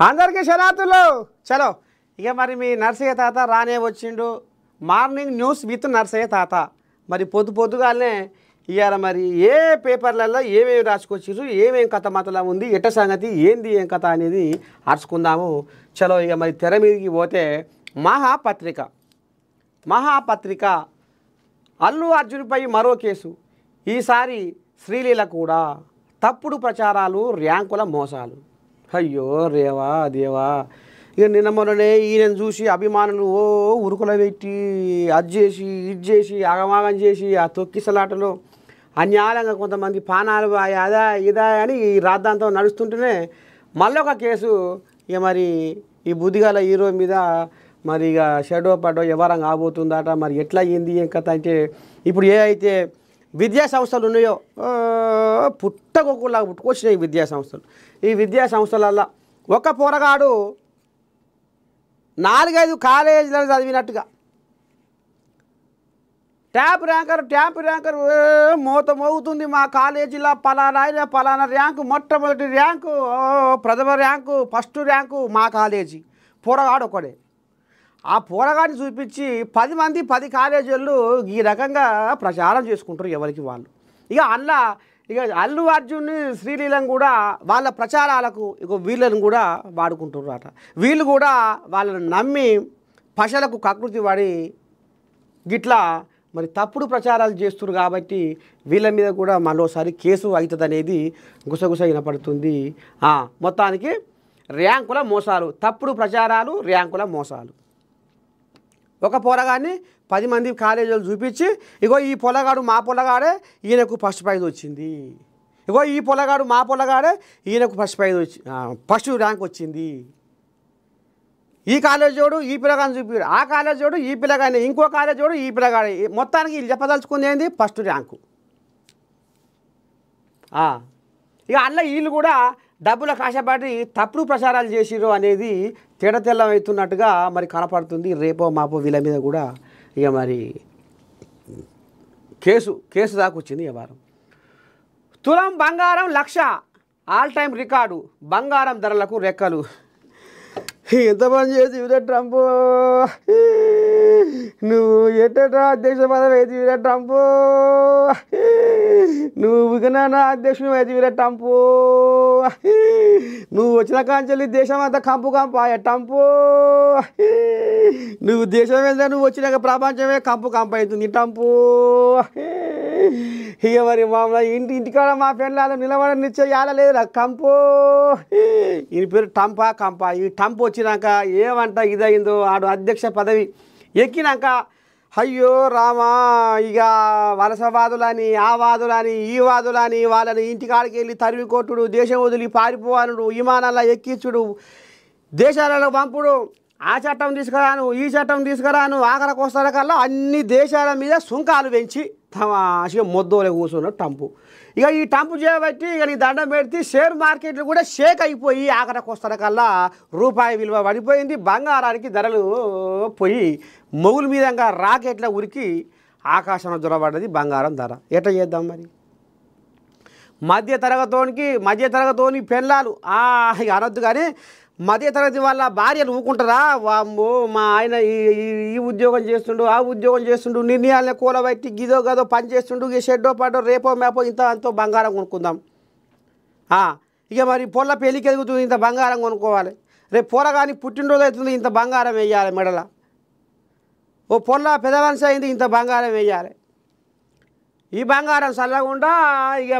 అందరికీ శరాతులు చలో. ఇక మరి మీ నర్సయ్య తాత రానే వచ్చిండు. మార్నింగ్ న్యూస్ విత్ నర్సయ్య తాత. మరి పొద్దుగానే ఇవాళ మరి ఏ పేపర్లలో ఏమేమి రాసుకొచ్చిర్రు, ఏమేమి కథ మతలా ఉంది, ఎట్ట సంగతి ఏంది ఏం కథ అనేది అరుచుకుందాము చలో. ఇక మరి తెర మీదకి పోతే మహాపత్రిక అల్లు అర్జున్పై మరో కేసు. ఈసారి శ్రీలీల కూడా తప్పుడు ప్రచారాలు, ర్యాంకుల మోసాలు. అయ్యో రేవా దేవా. ఇక నిన్న మొన్ననే ఈయనను చూసి అభిమానులు ఉరుకుల పెట్టి అది చేసి ఇది చేసి ఆగమాగం చేసి ఆ తొక్కిసలాటలో అన్యాయంగా కొంతమంది పానాలు అదా ఇదా అని ఈ రాద్ధాంతం నడుస్తుంటేనే మళ్ళొక కేసు. ఇక మరి ఈ బుద్ధిగల హీరో మీద మరి ఇక షెడో పడో ఎవరం కాబోతుందట. మరి ఎట్లా అయ్యింది ఏం కథ అంటే, ఇప్పుడు ఏ అయితే విద్యా సంస్థలు ఉన్నాయో పుట్టకొక్కలాగా పుట్టుకొచ్చినాయి విద్యా సంస్థలు. ఈ విద్యా సంస్థలల్లో ఒక పోరగాడు 4-5 కాలేజీలను చదివినట్టుగా ట్యాప్ ర్యాంకర్ మోత మోగుతుంది. మా కాలేజీలో పలానా ర్యాంకు, మొట్టమొదటి ర్యాంకు, ప్రథమ ర్యాంకు, ఫస్ట్ ర్యాంకు మా కాలేజీ. పోరగాడు ఒకడే. ఆ పోరగాడిని చూపించి 10 మంది 10 కాలేజీలు ఈ రకంగా ప్రచారం చేసుకుంటారు ఎవరికి వాళ్ళు. ఇక అల్లు అర్జున్ శ్రీలీలను కూడా వాళ్ళ ప్రచారాలకు వీళ్ళని కూడా వాడుకుంటున్నారు అట. వీళ్ళు కూడా వాళ్ళని నమ్మి పశలకు కకృతి పడి గిట్లా మరి తప్పుడు ప్రచారాలు చేస్తున్నారు. కాబట్టి వీళ్ళ మీద కూడా మరోసారి కేసు అవుతుంది అనేది గుసగుస వినపడుతుంది. మొత్తానికి ర్యాంకుల మోసాలు, తప్పుడు ప్రచారాలు, ర్యాంకుల మోసాలు. ఒక పొలగాన్ని 10 మంది కాలేజీలు చూపించి ఇగో ఈ పొలగాడు మా పొలగాడే ఈయనకు ఫస్ట్ ప్రైజ్ వచ్చింది, ఇగో ఈ పొలగాడు మా పొలగాడే ఈయనకు ఫస్ట్ ర్యాంక్ వచ్చింది, ఈ కాలేజ్ చూడు ఈ పిల్లగాని చూపిడు, ఆ కాలేజ్ చూడు ఈ పిల్లగాని, ఇంకో కాలేజ్ చూడు ఈ పిల్లగాడి. మొత్తానికి వీళ్ళు చెప్పదలుచుకుంది ఏంది ఫస్ట్ ర్యాంకు. ఇక వీళ్ళు కూడా డబ్బుల కాశపడి తప్పుడు ప్రచారాలు చేసిరు అనేది తెల్లమవుతున్నట్టుగా మరి కనపడుతుంది. రేపో మాపో వీళ్ళ మీద కూడా ఇక మరి కేసు దాకా వచ్చింది. ఈ వారం తులం బంగారం 1,00,000 ఆల్ టైమ్ రికార్డు, బంగారం ధరలకు రెక్కలు. ఎంత పని చేసి ట్రంప్, నువ్వు ఎట్టా అధ్యక్ష పదవి అయితే ట్రంప్, నువ్వు విఘ్నాన అధ్యక్షుడు అయితే ట్రంప్, నువ్వు వచ్చిన కాంచెల్లి దేశం అంతా కంపు ట్రంప్, నువ్వు దేశం మీద నువ్వు వచ్చినాక ప్రపంచమే కంపు అవుతుంది ట్రంప్. ఇక మరి మామూలు ఇంటికాడ మా పెళ్ళాలు నిలబడనిచ్చే యాలలేదు కంపు. ఈయన పేరు కంపా. ఈ టంప్ వచ్చినాక ఏమంట ఇదయిందో, ఆడు అధ్యక్ష పదవి ఎక్కినాక అయ్యో రామా, ఇక వలసవాదులని ఆ వాదులని ఈ వాదులని వాళ్ళని ఇంటికాడికి వెళ్ళి తరివి కొట్టుడు, దేశం వదిలి పారిపోవానుడు, విమానాల్లో ఎక్కించుడు, దేశాలలో పంపుడు, ఆ చట్టం తీసుకురాను ఈ చట్టం తీసుకురాను, ఆఖరికి వస్తారకల్లా అన్ని దేశాల మీద సుంకాలు పెంచి తమాషగా మొద్దోలే కూర్చున్నాడు టంపు. ఇక ఈ టంపు చేయబట్టి ఇక నీ దండం పెడితే షేర్ మార్కెట్లు కూడా షేక్ అయిపోయి ఆఖరికి వస్తారకల్లా రూపాయి విలువ పడిపోయింది. బంగారానికి ధరలు పోయి మొగుల మీదంగా రాకెట్ల ఉరికి ఆకాశంలో దొరబడ్డది బంగారం ధర. ఎట్లా చేద్దాం మరి? మధ్యతరగతోని పెళ్ళాలు ఇక అనొద్దు, కానీ మధ్యతరగతి వాళ్ళ భార్యలు ఊకుంటారా? వామ్మో మా ఆయన ఈ ఉద్యోగం చేస్తుండు ఆ ఉద్యోగం చేస్తుండు, నిర్ణయాలను కూలబెట్టి గిదో గదో పని చేస్తుండు, ఇక షెడ్డో పడో రేపో మేపో అంతో బంగారం కొనుక్కుందాం. ఇక మరి పొల్ల పెళ్ళికి ఎదుగుతుంది, ఇంత బంగారం కొనుక్కోవాలి. రేపు పొలగాని పుట్టినరోజు అవుతుంది, ఇంత బంగారం వేయాలి మెడల. ఓ పొల్ల పెదవలసి అయింది, ఇంత బంగారం వేయాలి. ఈ బంగారం చల్లకుండా ఇక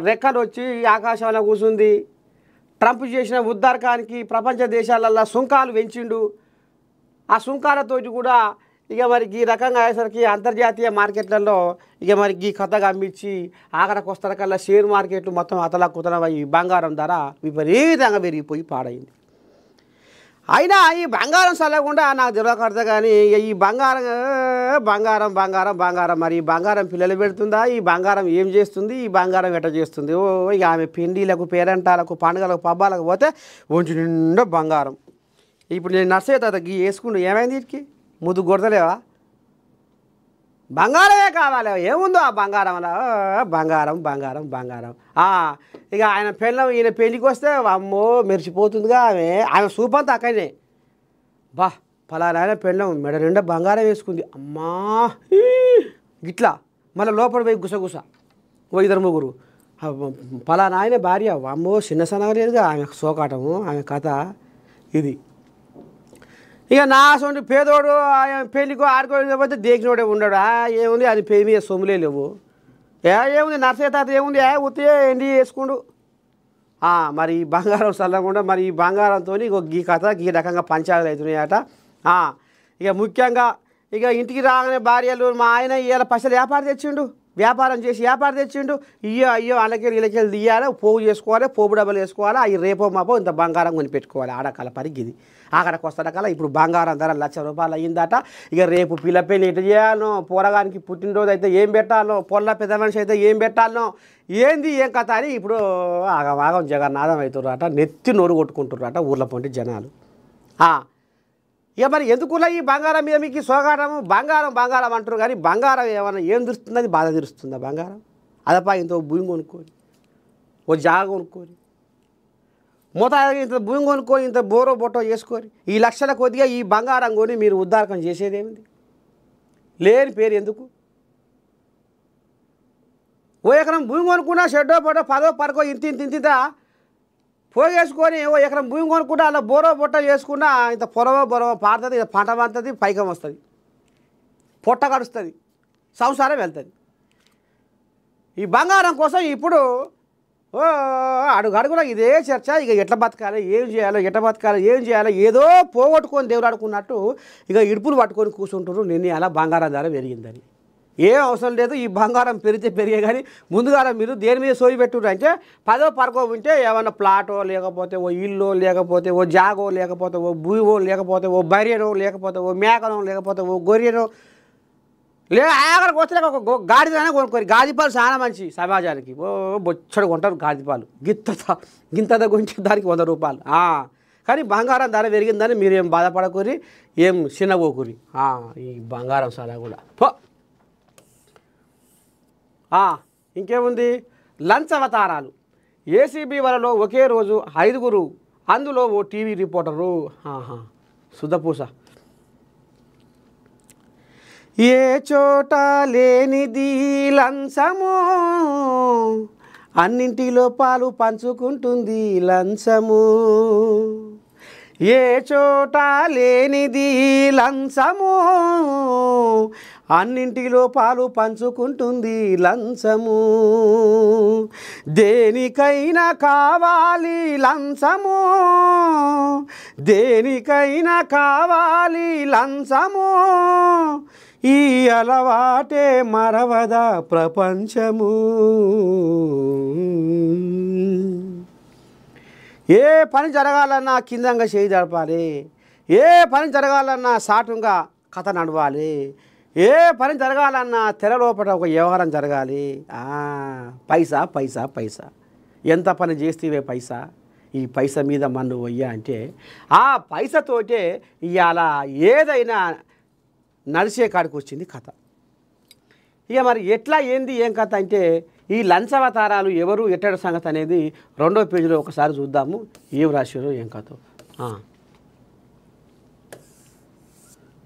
రెక్కలు వచ్చి ఆకాశంలో కూర్చుంది. ట్రంప్ చేసిన ఉద్దారకానికి ప్రపంచ దేశాలల్లో సుంకాలు పెంచిండు. ఆ సుంకాలతోటి కూడా ఇక మరి ఈ రకంగా అయ్యేసరికి అంతర్జాతీయ మార్కెట్లలో ఇక మరి ఈ కథగా అమ్మించి ఆఖరికి వస్తారకల్లా షేర్ మార్కెట్లు మొత్తం అతలాకుతలమయ్యి బంగారం ధర విపరీతంగా పెరిగిపోయి పాడైంది. అయినా ఈ బంగారం చల్లకుండా నాకు తెలియకడతా, కానీ ఈ బంగారం మరి ఈ బంగారం పిల్లలు పెడుతుందా? ఈ బంగారం ఏం చేస్తుంది? ఈ బంగారం ఎట్ట చేస్తుంది? ఇక ఆమె పెండిలకు, పేరంటాలకు, పండుగలకు, పబ్బాలకు పోతే ఒంటి నిండా బంగారం. ఇప్పుడు నేను నర్సయ్య తాత వేసుకుంటూ ఏమైంది? వీటికి ముద్దు కొడతలేవా? బంగారమే కావాలి ఏముందో ఆ బంగారం అలా బంగారం బంగారం బంగారం ఇక ఆయన పెళ్ళం ఈయన పెళ్ళికి వస్తే అమ్మో మెరిచిపోతుందిగా ఆమె సూపంతా అక్కడనే బా పలానా పెళ్ళం మెడ నిండా బంగారం వేసుకుంది అమ్మా గిట్లా మళ్ళీ లోపల పోయి గుసగుస ఓ ఇద్దరు ముగ్గురు పలానా ఆయన భార్య అమ్మో చిన్న సన్నగా లేదుగా ఆమె సోకాటము ఆమె కథ ఇది ఇక నా సొంత పేదోడు పెళ్ళికో ఆడుకోకపోతే దేకినోడే ఉన్నాడు ఏముంది అది పేరు మీద సొమ్ములే లేవు ఏముంది నర్సయ్య తాత ఏముంది ఉత్తే ఎండి వేసుకుండు మరి ఈ బంగారం చల్లకుండా మరి ఈ బంగారంతో ఈ కథ ఈ రకంగా పంచాయతీలు అవుతున్నాయట ఇక ముఖ్యంగా ఇక ఇంటికి రాగానే భార్యలు మా ఆయన ఇవాళ పైసలు వ్యాపారం చేసి వ్యాపారం తెచ్చిండు అయ్యో వాళ్ళకెళ్ళి వీళ్ళకెళ్ళి తీయాలి పోగు చేసుకోవాలి పోపు డబ్బులు వేసుకోవాలి అవి రేపో మాపో ఇంత బంగారం కొని పెట్టుకోవాలి ఆడకాల పరిగిది ఆఖరికి వస్తాడకాల ఇప్పుడు బంగారం ధర ₹1,00,000 అయ్యిందట ఇక రేపు పిల్ల పెళ్ళి ఎటు చేయాలనో పోరగానికి పుట్టినరోజు అయితే ఏం పెట్టాలనో పొల్ల పెద్ద మనిషి అయితే ఏం పెట్టాలనో ఏంది ఏం కథ అని ఇప్పుడు ఆగం జగన్నాథం అవుతుర్రట నెత్తి నోరు కొట్టుకుంటుర్రట ఊర్ల పొంటి జనాలు ఇక మరి ఎందుకులా ఈ బంగారం మీద మీకు సోగాటము బంగారం అంటారు కానీ బంగారం ఏమన్నా ఏం తీరుస్తుందని బాధ తీరుస్తుందా బంగారం అదపా ఇంత భూమి కొనుక్కొని ఓ జాగ కొనుక్కొని ఇంత భూమి కొనుక్కొని ఇంత బోరో బొట్టో చేసుకొని ఈ లక్షల కొద్దిగా ఈ బంగారం కొని మీరు ఉద్దారకం చేసేదేమింది లేని పేరు ఎందుకు ఓ ఎకరం భూమి కొనుక్కున్నా షెడ్డో బొట్టో 10 పరకో ఇంత పోగేసుకొని ఓ ఎకరం భూమి కొనుక్కుంటే అలా బోరో బొట్ట చేసుకున్నా ఇంత బొరవ పారుతుంది పంట పండుతుంది పైకం వస్తుంది పొట్ట కడుస్తుంది సంసారం వెళ్తుంది ఈ బంగారం కోసం ఇప్పుడు అడుగడుగునా ఇదే చర్చ ఇక ఎట్లా బతకాలి ఏం చేయాలో ఏదో పోగొట్టుకొని దేవుడు ఆడుకున్నట్టు ఇక ఇడుపులు పట్టుకొని కూర్చుంటారు నిన్న అలా బంగారం ధర పెరిగిందని ఏం అవసరం లేదు ఈ బంగారం పెరిగే కానీ ముందుగా మీరు దేని మీద సోయి పెట్టుర్రు అంటే 10 పరకో ఉంటే ఏమన్నా ప్లాటో లేకపోతే ఓ ఇల్లు లేకపోతే ఓ జాగో లేకపోతే ఓ భూవో లేకపోతే ఓ బర్రెనో లేకపోతే ఓ మేకనో లేకపోతే ఓ గొర్రెనో ఆఖరికి వస్తే ఒక గాడిదైనా కొనుక్కోరు గాదిపాలు చాలా మంచి సమాజానికి ఓ బొచ్చడు కొంటారు గాదిపాలు గింత కొంచెం దానికి ₹100 కానీ బంగారం ధర పెరిగిందని మీరేం బాధపడకూరి ఏం చిన్నగోకూరి ఈ బంగారం చాలా కూడా ఇంకేముంది లంచ్ అవతారాలు ఏసీబీ వలలో ఒకే రోజు 5 అందులో ఓ టీవీ రిపోర్టరు సుధపూస ఏ చోట లేనిది లంచము అన్నింటిలో పాలు పంచుకుంటుంది లంచము ఏ చోట లేనిది లంచము అన్నింటిలో పాలు పంచుకుంటుంది లంచము దేనికైనా కావాలి లంచము ఈ అలవాటే మరవదా ప్రపంచము ఏ పని జరగాలన్నా కిందంగా చేయి జరపాలి ఏ పని జరగాలన్నా సాటుగా కథ నడవాలి ఏ పని జరగాలన్నా తెర లోపల ఒక వ్యవహారం జరగాలి పైసా ఎంత పని చేస్తేవే పైసా ఈ పైసా మీద మన్ను వయ్యా అంటే ఆ పైసతోటే ఇవాళ ఏదైనా నడిచే కాడికి వచ్చింది కథ ఇక మరి ఎట్లా ఏంది ఏం కథ అంటే ఈ లంచవతారాలు ఎవరు ఎట్టడి సంగతి అనేది 2వ పేజీలో ఒకసారి చూద్దాము ఏం రాశారో ఏం కథ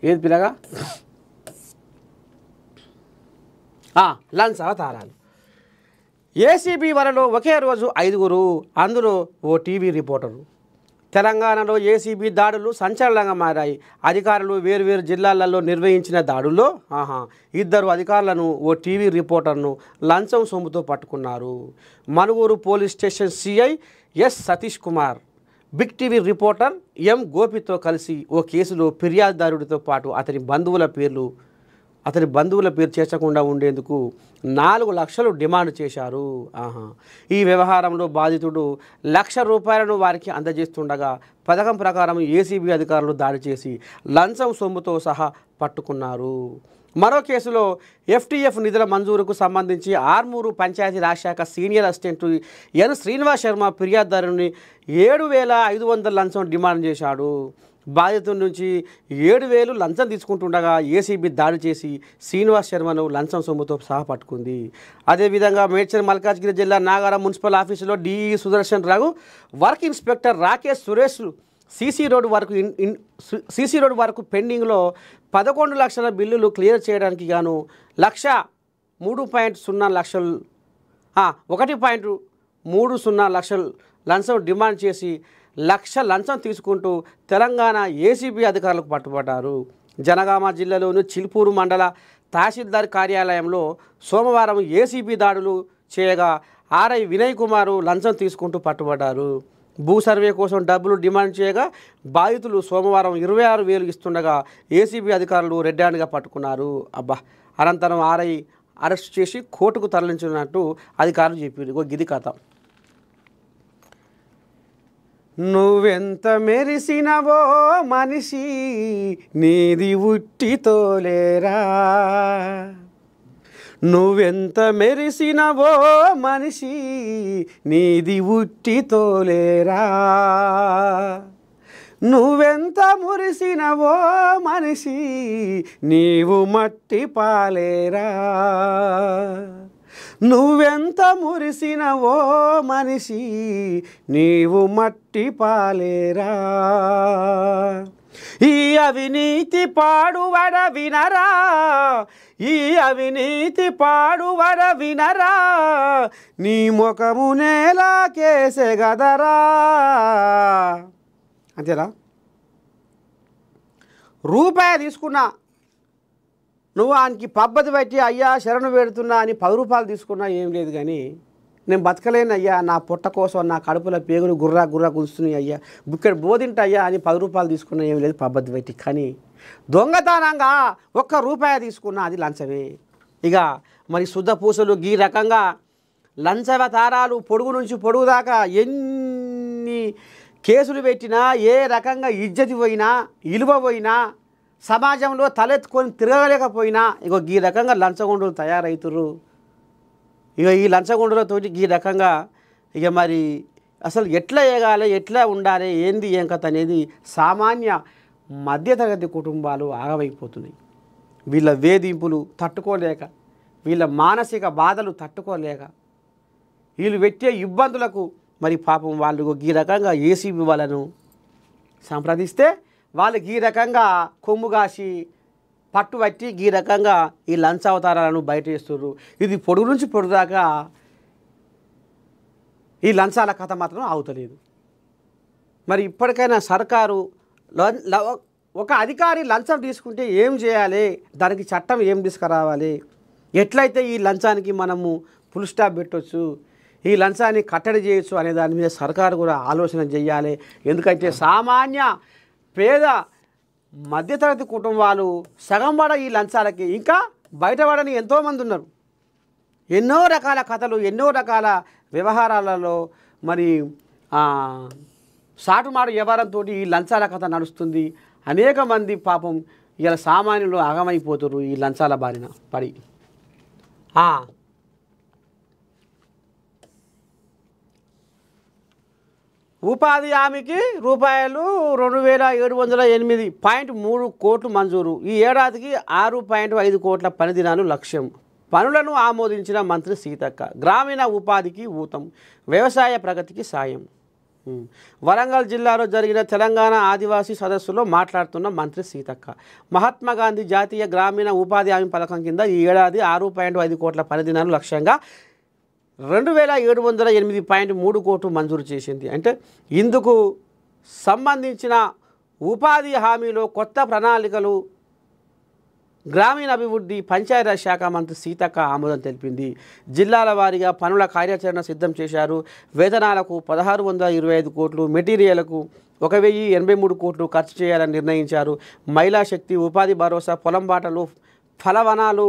ఏది పిల్లగా లంచ్ అవతారాలు ఏసీబీ వలలో ఒకే రోజు 5 అందులో ఓ టీవీ రిపోర్టరు తెలంగాణలో ఏసీబీ దాడులు సంచలనంగా మారాయి అధికారులు వేర్వేరు జిల్లాలలో నిర్వహించిన దాడుల్లో 2 అధికారులను ఓ టీవీ రిపోర్టర్ను లంచం సొమ్ముతో పట్టుకున్నారు Manuguru police station CI S Satish Kumar big TV reporter M గోపితో కలిసి ఓ కేసులో ఫిర్యాదుదారుడితో పాటు అతని బంధువుల పేరు చేర్చకుండా ఉండేందుకు 4 లక్షలు డిమాండ్ చేశారు ఈ వ్యవహారంలో బాధితుడు ₹1,00,000 వారికి అందజేస్తుండగా పథకం ప్రకారం ఏసీబీ అధికారులు దాడి చేసి లంచం సొమ్ముతో సహా పట్టుకున్నారు మరో కేసులో ఎఫ్టీఎఫ్ నిధుల మంజూరుకు సంబంధించి ఆర్మూరు పంచాయతీ రాజ్ శాఖ senior assistant N Srinivas Sharma ఫిర్యాదుదారుని 7,500 లంచం డిమాండ్ చేశాడు బాధితుల నుంచి 7,000 లంచం తీసుకుంటుండగా ఏసీబీ దాడి చేసి శ్రీనివాస్ శర్మను లంచం సొమ్ముతో సహా పట్టుకుంది. అదేవిధంగా మేడ్చల్ మల్కాజ్గిరి జిల్లా నాగారం మున్సిపల్ ఆఫీసులో DE Sudarshan Rao, work inspector Rakesh Suresh CC road వరకు పెండింగ్లో 11 లక్షల బిల్లులు క్లియర్ చేయడానికి గాను 1,3.0 లక్షలు 1.30 లక్షలు లంచం డిమాండ్ చేసి 1,00,000 లంచం తీసుకుంటూ తెలంగాణ ఏసీబీ అధికారులకు పట్టుబడ్డారు. జనగామ జిల్లాలోని చిల్పూరు మండల తహసీల్దార్ కార్యాలయంలో సోమవారం ఏసీబీ దాడులు చేయగా ఆర్ఐ వినయ్ కుమారు లంచం తీసుకుంటూ పట్టుబడ్డారు. భూ సర్వే కోసం డబ్బులు డిమాండ్ చేయగా బాధితులు సోమవారం 26,000 ఇస్తుండగా ఏసీబీ అధికారులు రెడ్ హ్యాండ్గా పట్టుకున్నారు. అనంతరం ఆర్ఐ అరెస్ట్ చేసి కోర్టుకు తరలించినట్టు అధికారులు చెప్పారు. గిది కథ. నువ్వెంత మెరిసినవో మనిషి నీది ఉట్టితోలేరా, నువ్వెంత మెరిసినవో మనిషి నీది ఉట్టితోలేరా, నువ్వెంత మురిసినవో మనిషి నీవు మట్టి పాలేరా, నువ్వెంత మురిసినవో మనిషి నీవు మట్టి పాలేరా. ఈ అవినీతి పాడువడ వినరా, ఈ అవినీతి పాడువడ వినరా, నీ ముఖము నేలా కేసే గదరా. అంతేనా? రూపాయి తీసుకున్నా నువ్వు ఆయనకి పబ్బతి పెట్టి అయ్యా శరణు పెడుతున్నా అని 10 రూపాయలు తీసుకున్నా ఏం లేదు, కానీ నేను బతకలేను అయ్యా, నా పొట్ట కోసం నా కడుపులో పేగులు గుర్రా గుంచుతున్నాయి అయ్యా, బుక్కెడు బోధింట అయ్యా అని 10 రూపాయలు తీసుకున్నా ఏం లేదు పబ్బతి పెట్టి. కానీ దొంగతనంగా 1 రూపాయి తీసుకున్నా అది లంచమే. ఇక మరి శుద్ధ పూసలు ఈ రకంగా లంచవతారాలు పొడుగు నుంచి పొడుగు దాకా ఎన్ని కేసులు పెట్టినా, ఏ రకంగా ఇజ్జతి పోయినా, ఇలువ పోయినా, సమాజంలో తలెత్తుకొని తిరగలేకపోయినా ఇగో ఈ రకంగా లంచగొండలు తయారవుతుర్రు. ఇక ఈ లంచగొండలతో ఈ రకంగా ఇక మరి అసలు ఎట్లా ఎగాలి, ఎట్లా ఉండాలి, ఏంది ఏం కథ అనేది సామాన్య మధ్యతరగతి కుటుంబాలు ఆగమైపోతున్నాయి. వీళ్ళ వేధింపులు తట్టుకోలేక, వీళ్ళ మానసిక బాధలు తట్టుకోలేక, వీళ్ళు పెట్టే ఇబ్బందులకు మరి పాపం వాళ్ళు ఈ రకంగా ఏసీబీ వాళ్ళను సంప్రదిస్తే వాళ్ళు ఈ రకంగా కొమ్ము కాసి పట్టుబట్టి ఈ రకంగా ఈ లంచ అవతారాలను బయట చేస్తున్నారు. ఇది పొడుగు నుంచి పొడుగు దాకా ఈ లంచాల కథ మాత్రం ఆగుతలేదు. మరి ఇప్పటికైనా సర్కారు ఒక అధికారి లంచం తీసుకుంటే ఏం చేయాలి, దానికి చట్టం ఏం తీసుకురావాలి, ఎట్లయితే ఈ లంచానికి మనము ఫుల్ స్టాప్ పెట్టవచ్చు, ఈ లంచాన్ని కట్టడి చేయొచ్చు అనే దాని మీద సర్కారు కూడా ఆలోచన చేయాలి. ఎందుకంటే సామాన్య పేద మధ్యతరగతి కుటుంబాలు సగం పడ ఈ లంచాలకి ఇంకా బయటపడని ఎంతోమంది ఉన్నారు. ఎన్నో రకాల కథలు, ఎన్నో రకాల వ్యవహారాలలో మరి సాటుమాటు వ్యవహారంతో ఈ లంచాల కథ నడుస్తుంది. అనేక మంది పాపం ఇలా సామాన్యులు ఆగమైపోతారు ఈ లంచాల బారిన పడి. ఉపాధి హామీకి రూపాయలు 2,708.3 కోట్లు మంజూరు. ఈ ఏడాదికి 6.5 కోట్ల పని దినాలు లక్ష్యం. పనులను ఆమోదించిన మంత్రి సీతక్క. గ్రామీణ ఉపాధికి ఊతం, వ్యవసాయ ప్రగతికి సాయం. వరంగల్ జిల్లాలో జరిగిన తెలంగాణ ఆదివాసీ సదస్సులో మాట్లాడుతున్న మంత్రి సీతక్క, మహాత్మాగాంధీ జాతీయ గ్రామీణ ఉపాధి హామీ పథకం కింద ఈ ఏడాది 6.5 కోట్ల పని దినాలు లక్ష్యంగా 2,708.3 కోట్లు మంజూరు చేసింది. అంటే ఇందుకు సంబంధించిన ఉపాధి హామీలో కొత్త ప్రణాళికలు గ్రామీణాభివృద్ధి పంచాయతీరాజ్ శాఖ మంత్రి సీతక్క ఆమోదం తెలిపింది. జిల్లాల వారీగా పనుల కార్యాచరణ సిద్ధం చేశారు. వేతనాలకు 1,625 కోట్లు, మెటీరియల్కు 1,083 కోట్లు ఖర్చు చేయాలని నిర్ణయించారు. మహిళా శక్తి, ఉపాధి భరోసా, పొలం బాటలు, ఫలవనాలు,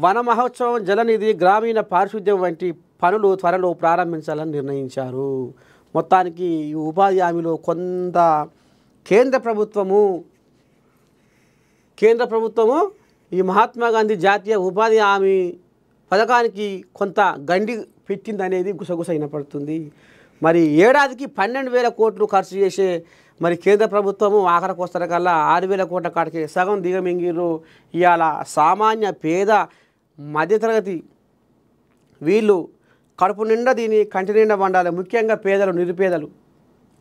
వన మహోత్సవం, జలనిధి, గ్రామీణ పారిశుద్ధ్యం వంటి పనులు త్వరలో ప్రారంభించాలని నిర్ణయించారు. మొత్తానికి ఈ ఉపాధి హామీలో కొంత కేంద్ర ప్రభుత్వము ఈ మహాత్మాగాంధీ జాతీయ ఉపాధి హామీ పథకానికి కొంత గండి పెట్టిందనేది గుసగుస వినపడుతుంది. మరి ఏడాదికి 12,000 కోట్లు ఖర్చు చేసే మరి కేంద్ర ప్రభుత్వము ఆఖరికి వస్తారు కల్లా 6,000 కోట్ల కాడికి సగం దిగమింగిర్రు. ఇవాళ సామాన్య పేద మధ్యతరగతి వీళ్ళు కడుపు నిండా దీని కంటి నిండా వండాలి. ముఖ్యంగా పేదలు నిరుపేదలు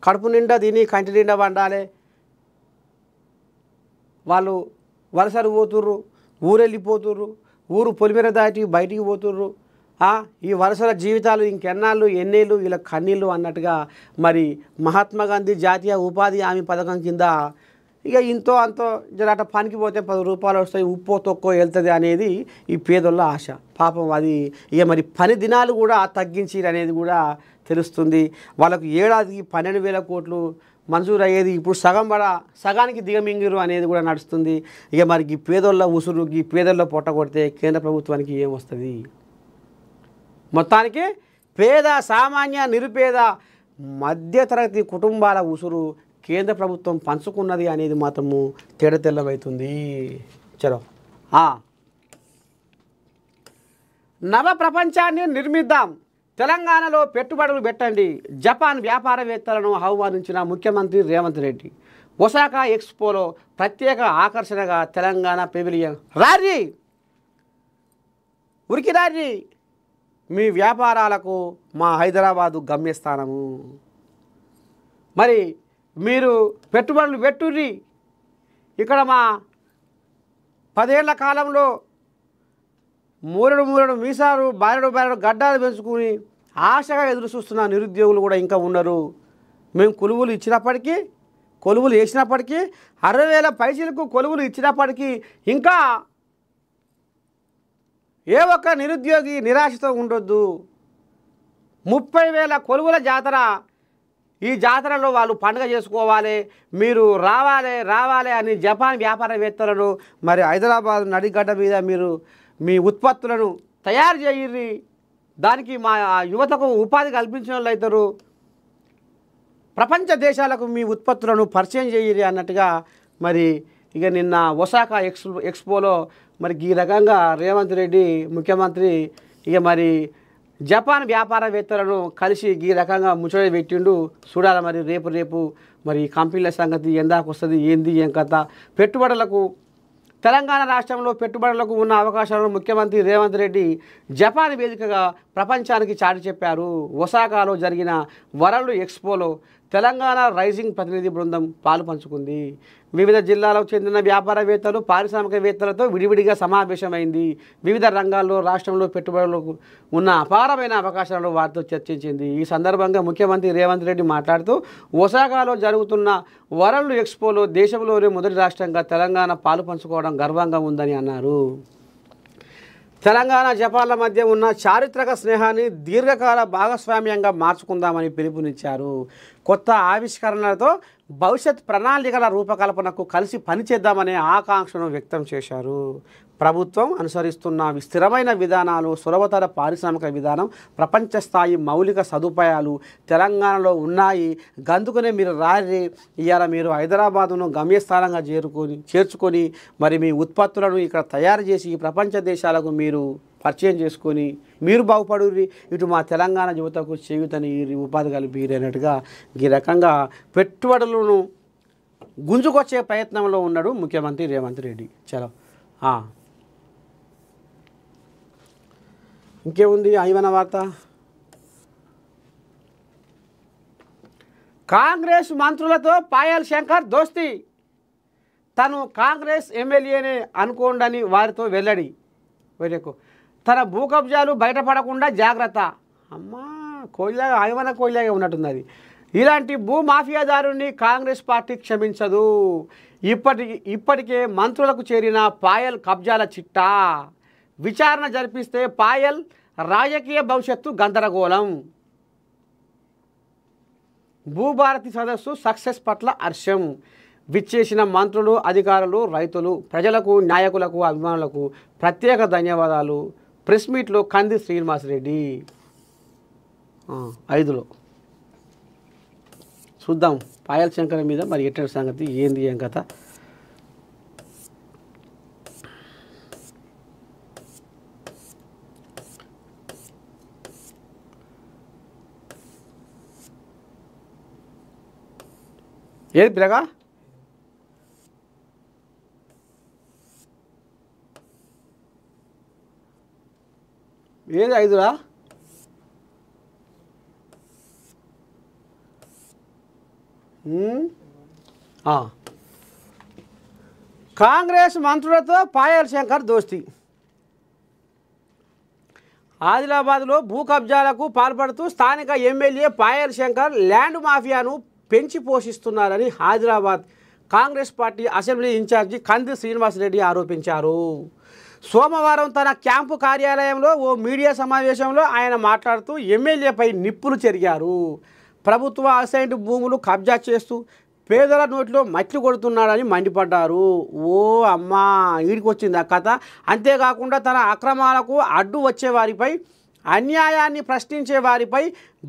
కడుపు నిండా దీని కంటి నిండా వండాలి. వాళ్ళు వలసలు పోతుర్రు, ఊరెళ్ళిపోతుర్రు, ఊరు పొలిమేర దాటి బయటికి పోతుర్రు. ఈ వలసల జీవితాలు ఇంకెన్నాళ్ళు ఎన్నేళ్ళు ఇలా కన్నీళ్ళు అన్నట్టుగా మరి మహాత్మా గాంధీ జాతీయ ఉపాధి హామీ పథకం కింద ఇక ఇంతో అంతో జరట పనికి పోతే 10 రూపాయలు వస్తాయి, ఉప్పో తొక్కో వెళ్తుంది అనేది ఈ పేదోళ్ళ ఆశ. పాపం అది ఇక మరి పని దినాలు కూడా తగ్గించి అనేది కూడా తెలుస్తుంది. వాళ్ళకు ఏడాదికి 12,000 కోట్లు మంజూరు అయ్యేది ఇప్పుడు సగానికి దిగమింగిరు అనేది కూడా నడుస్తుంది. ఇక మరి ఈ పేదోళ్ళ ఉసురు ఈ పేదోళ్ళ పొట్ట కొడితే కేంద్ర ప్రభుత్వానికి ఏమొస్తుంది? మొత్తానికి పేద సామాన్య నిరుపేద మధ్యతరగతి కుటుంబాల ఉసురు కేంద్ర ప్రభుత్వం పంచుకున్నది అనేది మాత్రము తేడతెల్లమవుతుంది. చలో నవ ప్రపంచాన్ని నిర్మిద్దాం, తెలంగాణలో పెట్టుబడులు పెట్టండి, జపాన్ వ్యాపారవేత్తలను ఆహ్వానించిన ముఖ్యమంత్రి రేవంత్ రెడ్డి. ఒసాకా ఎక్స్పోలో ప్రత్యేక ఆకర్షణగా తెలంగాణ పెవిలియన్. రారి ఉరికి రారి, మీ వ్యాపారాలకు మా హైదరాబాదు గమ్యస్థానము. మరి మీరు పెట్టుబడులు పెట్టుర్రి. ఇక్కడ మా 10 ఏళ్ల కాలంలో మూరెడు మీసాలు బారెడు గడ్డాలు పెంచుకుని ఆశగా ఎదురు చూస్తున్న నిరుద్యోగులు కూడా ఇంకా ఉన్నారు. మేము కొలువులు ఇచ్చినప్పటికీ, కొలువులు వేసినప్పటికీ, 60,000 పైసలకు కొలువులు ఇచ్చినప్పటికీ ఇంకా ఏ ఒక్క నిరుద్యోగి నిరాశతో ఉండొద్దు. 30,000 కొలువుల జాతర. ఈ జాతరలో వాళ్ళు పండుగ చేసుకోవాలి, మీరు రావాలి అని జపాన్ వ్యాపారవేత్తలను మరి హైదరాబాద్ నడిగడ్డ మీద మీరు మీ ఉత్పత్తులను తయారు చేయర్రి. దానికి మా యువతకు ఉపాధి కల్పించిన వాళ్ళు అవుతారు. ప్రపంచ దేశాలకు మీ ఉత్పత్తులను పరిచయం చేయర్రి అన్నట్టుగా మరి ఇక నిన్న ఒసాకా ఎక్స్పోలో మరి ఈ రకంగా రేవంత్ రెడ్డి ముఖ్యమంత్రి ఇక మరి జపాన్ వ్యాపారవేత్తలను కలిసి ఈ రకంగా ముచ్చట పెట్టిండు. చూడాలి మరి రేపు మరి కంపెనీల సంగతి ఎందాకు వస్తుంది, ఏంది ఏం కథ. పెట్టుబడులకు తెలంగాణ రాష్ట్రంలో పెట్టుబడులకు ఉన్న అవకాశాలను ముఖ్యమంత్రి రేవంత్ రెడ్డి జపాన్ వేదికగా ప్రపంచానికి చాటి చెప్పారు. ఒసాకాలో జరిగిన వరల్డ్ ఎక్స్పోలో తెలంగాణ రైజింగ్ ప్రతినిధి బృందం పాలు పంచుకుంది. వివిధ జిల్లాలకు చెందిన వ్యాపారవేత్తలు పారిశ్రామికవేత్తలతో విడివిడిగా సమావేశమైంది. వివిధ రంగాల్లో రాష్ట్రంలో పెట్టుబడులకు ఉన్న అపారమైన అవకాశాలను వారితో చర్చించింది. ఈ సందర్భంగా ముఖ్యమంత్రి రేవంత్ రెడ్డి మాట్లాడుతూ ఒసాకాలో జరుగుతున్న వరల్డ్ ఎక్స్పోలో దేశంలోనే మొదటి రాష్ట్రంగా తెలంగాణ పాలు పంచుకోవడం గర్వంగా ఉందని అన్నారు. తెలంగాణ జపాన్ల మధ్య ఉన్న చారిత్రక స్నేహాన్ని దీర్ఘకాల భాగస్వామ్యంగా మార్చుకుందామని పిలుపునిచ్చారు. కొత్త ఆవిష్కరణలతో భవిష్యత్ ప్రణాళికల రూపకల్పనకు కలిసి పనిచేద్దామనే ఆకాంక్షను వ్యక్తం చేశారు. ప్రభుత్వం అనుసరిస్తున్న స్థిరమైన విధానాలు, సులభతర పారిశ్రామిక విధానం, ప్రపంచ స్థాయి మౌలిక సదుపాయాలు తెలంగాణలో ఉన్నాయి. గందుకునే మీరు రారి. ఇవాళ మీరు హైదరాబాదును గమ్యస్థానంగా చేర్చుకొని మరి మీ ఉత్పత్తులను ఇక్కడ తయారు చేసి ప్రపంచ దేశాలకు మీరు పరిచయం చేసుకొని మీరు బాగుపడుర్రి, ఇటు మా తెలంగాణ యువతకు చేయుతని ఉపాధి కలిపి అన్నట్టుగా ఈ రకంగా పెట్టుబడులను గుంజుకొచ్చే ప్రయత్నంలో ఉన్నాడు ముఖ్యమంత్రి రేవంత్ రెడ్డి. చలో ఇంకేముంది ఐవన వార్త. కాంగ్రెస్ మంత్రులతో పాయల్ శంకర్ దోస్తీ. తను కాంగ్రెస్ ఎమ్మెల్యేనే అనుకోండని వారితో వెల్లడి. తన భూ కబ్జాలు బయటపడకుండా జాగ్రత్త. అమ్మా కోయిలాగా ఐవన కోయిలాగా ఉన్నట్టుంది అది. ఇలాంటి భూ మాఫియాదారుని కాంగ్రెస్ పార్టీ క్షమించదు. ఇప్పటికే మంత్రులకు చేరిన పాయల్ కబ్జాల చిట్టా. విచారణ జరిపిస్తే పాయల్ రాజకీయ భవిష్యత్తు గందరగోళం. భూభారతి సదస్సు సక్సెస్ పట్ల హర్షం. విచ్చేసిన మంత్రులు, అధికారులు, రైతులు, ప్రజలకు, నాయకులకు, అభిమానులకు ప్రత్యేక ధన్యవాదాలు. ప్రెస్ మీట్లో కంది శ్రీనివాసరెడ్డి. 5లో చూద్దాం పాయల్ శంకర్ మీద మరి ఎట్టడి సంగతి ఏంది ఏం కథ. ఏది పిల్లగా ఏది 5రా కాంగ్రెస్ మంత్రులతో పాయల్ శంకర్ దోస్తీ. ఆదిలాబాద్లో భూ కబ్జాలకు పాల్పడుతూ స్థానిక ఎమ్మెల్యే పాయల్ శంకర్ ల్యాండ్ మాఫియాను పెంచి పోషిస్తున్నారని Adilabad Congress party assembly incharge Kandi Srinivasa Reddy ఆరోపించారు. సోమవారం తన క్యాంపు కార్యాలయంలో ఓ మీడియా సమావేశంలో ఆయన మాట్లాడుతూ ఎమ్మెల్యేపై నిప్పులు చెరిగారు. ప్రభుత్వ అసైన్డ్ భూములు కబ్జా చేస్తూ పేదల నోట్లో మట్టి కొడుతున్నాడని మండిపడ్డారు. ఓ అమ్మా ఈడికి వచ్చింది ఆ కథ. అంతేకాకుండా తన అక్రమాలకు అడ్డు వచ్చేవారిపై, అన్యాయాన్ని ప్రశ్నించే వారిపై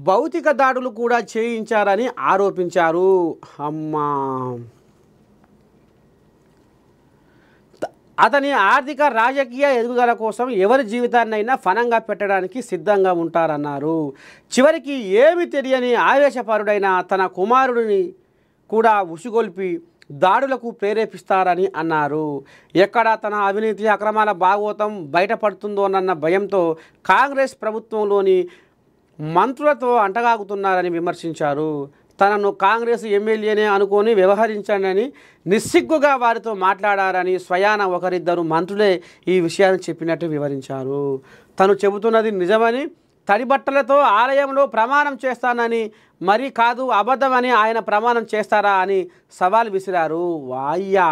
భౌతిక దాడులు కూడా చేయించారని ఆరోపించారు. అమ్మా అతని ఆర్థిక రాజకీయ ఎదుగుదల కోసం ఎవరి జీవితాన్నైనా ఫనంగా పెట్టడానికి సిద్ధంగా ఉంటారన్నారు. చివరికి ఏమి తెలియని ఆవేశపరుడైన తన కుమారుడిని కూడా ఉసిగొల్పి దాడులకు ప్రేరేపిస్తారని అన్నారు. ఎక్కడ తన అవినీతి అక్రమాల భాగోతం బయటపడుతుందోనన్న భయంతో కాంగ్రెస్ ప్రభుత్వంలోని మంత్రులతో అంటగాగుతున్నారని విమర్శించారు. తనను కాంగ్రెస్ ఎమ్మెల్యేనే అనుకొని వ్యవహరించానని నిస్సిగ్గుగా వారితో మాట్లాడారని స్వయాన ఒకరిద్దరు మంత్రులే ఈ విషయాన్ని చెప్పినట్టు వివరించారు. తను చెబుతున్నది నిజమని, తడిబట్టలతో ఆలయంలో ప్రమాణం చేస్తానని, మరి కాదు అబద్ధమని ఆయన ప్రమాణం చేస్తారా అని సవాల్ విసిరారు. వాయ్యా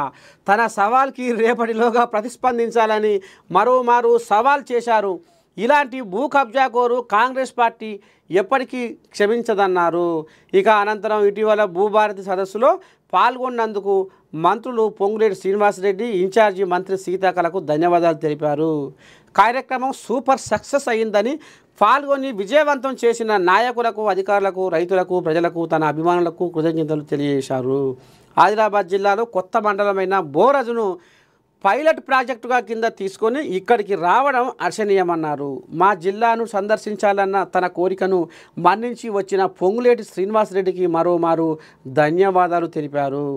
తన సవాల్కి రేపటిలోగా ప్రతిస్పందించాలని మరోమారు సవాల్ చేశారు. ఇలాంటి భూ కబ్జాకోరు కాంగ్రెస్ పార్టీ ఎప్పటికీ క్షమించదన్నారు. ఇక అనంతరం ఇటీవల భూభారతి సదస్సులో పాల్గొన్నందుకు మంత్రులు పొంగులేటి శ్రీనివాసరెడ్డి, ఇన్ఛార్జి మంత్రి సీతాకళకు ధన్యవాదాలు తెలిపారు. కార్యక్రమం సూపర్ సక్సెస్ అయిందని, పాల్గొని విజయవంతం చేసిన నాయకులకు, అధికారులకు, రైతులకు, ప్రజలకు, తన అభిమానులకు కృతజ్ఞతలు తెలియజేశారు. ఆదిలాబాద్ జిల్లాలో కొత్త మండలమైన బోరజును పైలట్ ప్రాజెక్టుగా కింద తీసుకొని ఇక్కడికి రావడం హర్షణీయమన్నారు. మా జిల్లాను సందర్శించాలన్న తన కోరికను మన్నించి వచ్చిన పొంగులేటి శ్రీనివాసరెడ్డికి మరోమారు ధన్యవాదాలు తెలిపారు.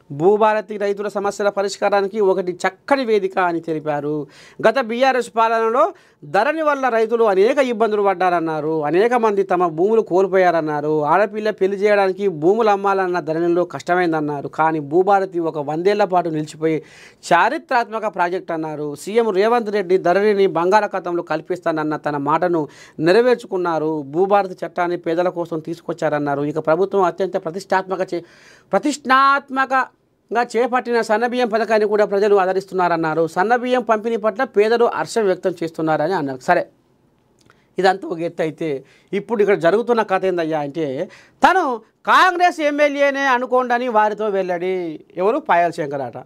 భూభారతి రైతుల సమస్యల పరిష్కారానికి ఒకటి చక్కని వేదిక అని తెలిపారు. గత బీఆర్ఎస్ పాలనలో ధరణి వల్ల రైతులు అనేక ఇబ్బందులు పడ్డారన్నారు. అనేక మంది తమ భూములు కోల్పోయారన్నారు. ఆడపిల్ల పెళ్లి చేయడానికి భూములు అమ్మాలన్న ధరణిలో కష్టమైందన్నారు. కానీ భూభారతి ఒక 100 ఏళ్ల పాటు నిలిచిపోయి చారిత్రాత్మక ప్రాజెక్ట్ అన్నారు. సీఎం రేవంత్ రెడ్డి ధరణిని బంగాళాఖాతంలో కల్పిస్తానన్న తన మాటను నెరవేర్చుకున్నారు. భూభారతి చట్టాన్ని పేదల కోసం తీసుకొచ్చారన్నారు. ఇక ప్రభుత్వం అత్యంత ప్రతిష్టాత్మకంగా చేపట్టిన సన్నబియ్యం పథకాన్ని కూడా ప్రజలు ఆదరిస్తున్నారన్నారు. సన్నబియ్యం పంపిణీ పట్ల పేదలు హర్షం వ్యక్తం చేస్తున్నారని అన్నారు. సరే, ఇదంతా ఒక ఎత్తు అయితే ఇప్పుడు ఇక్కడ జరుగుతున్న కథ ఏందయ్యా అంటే, తను కాంగ్రెస్ ఎమ్మెల్యేనే అనుకోండని వారితో వెళ్ళడి. ఎవరు? పాయల్ శంకర్ అట.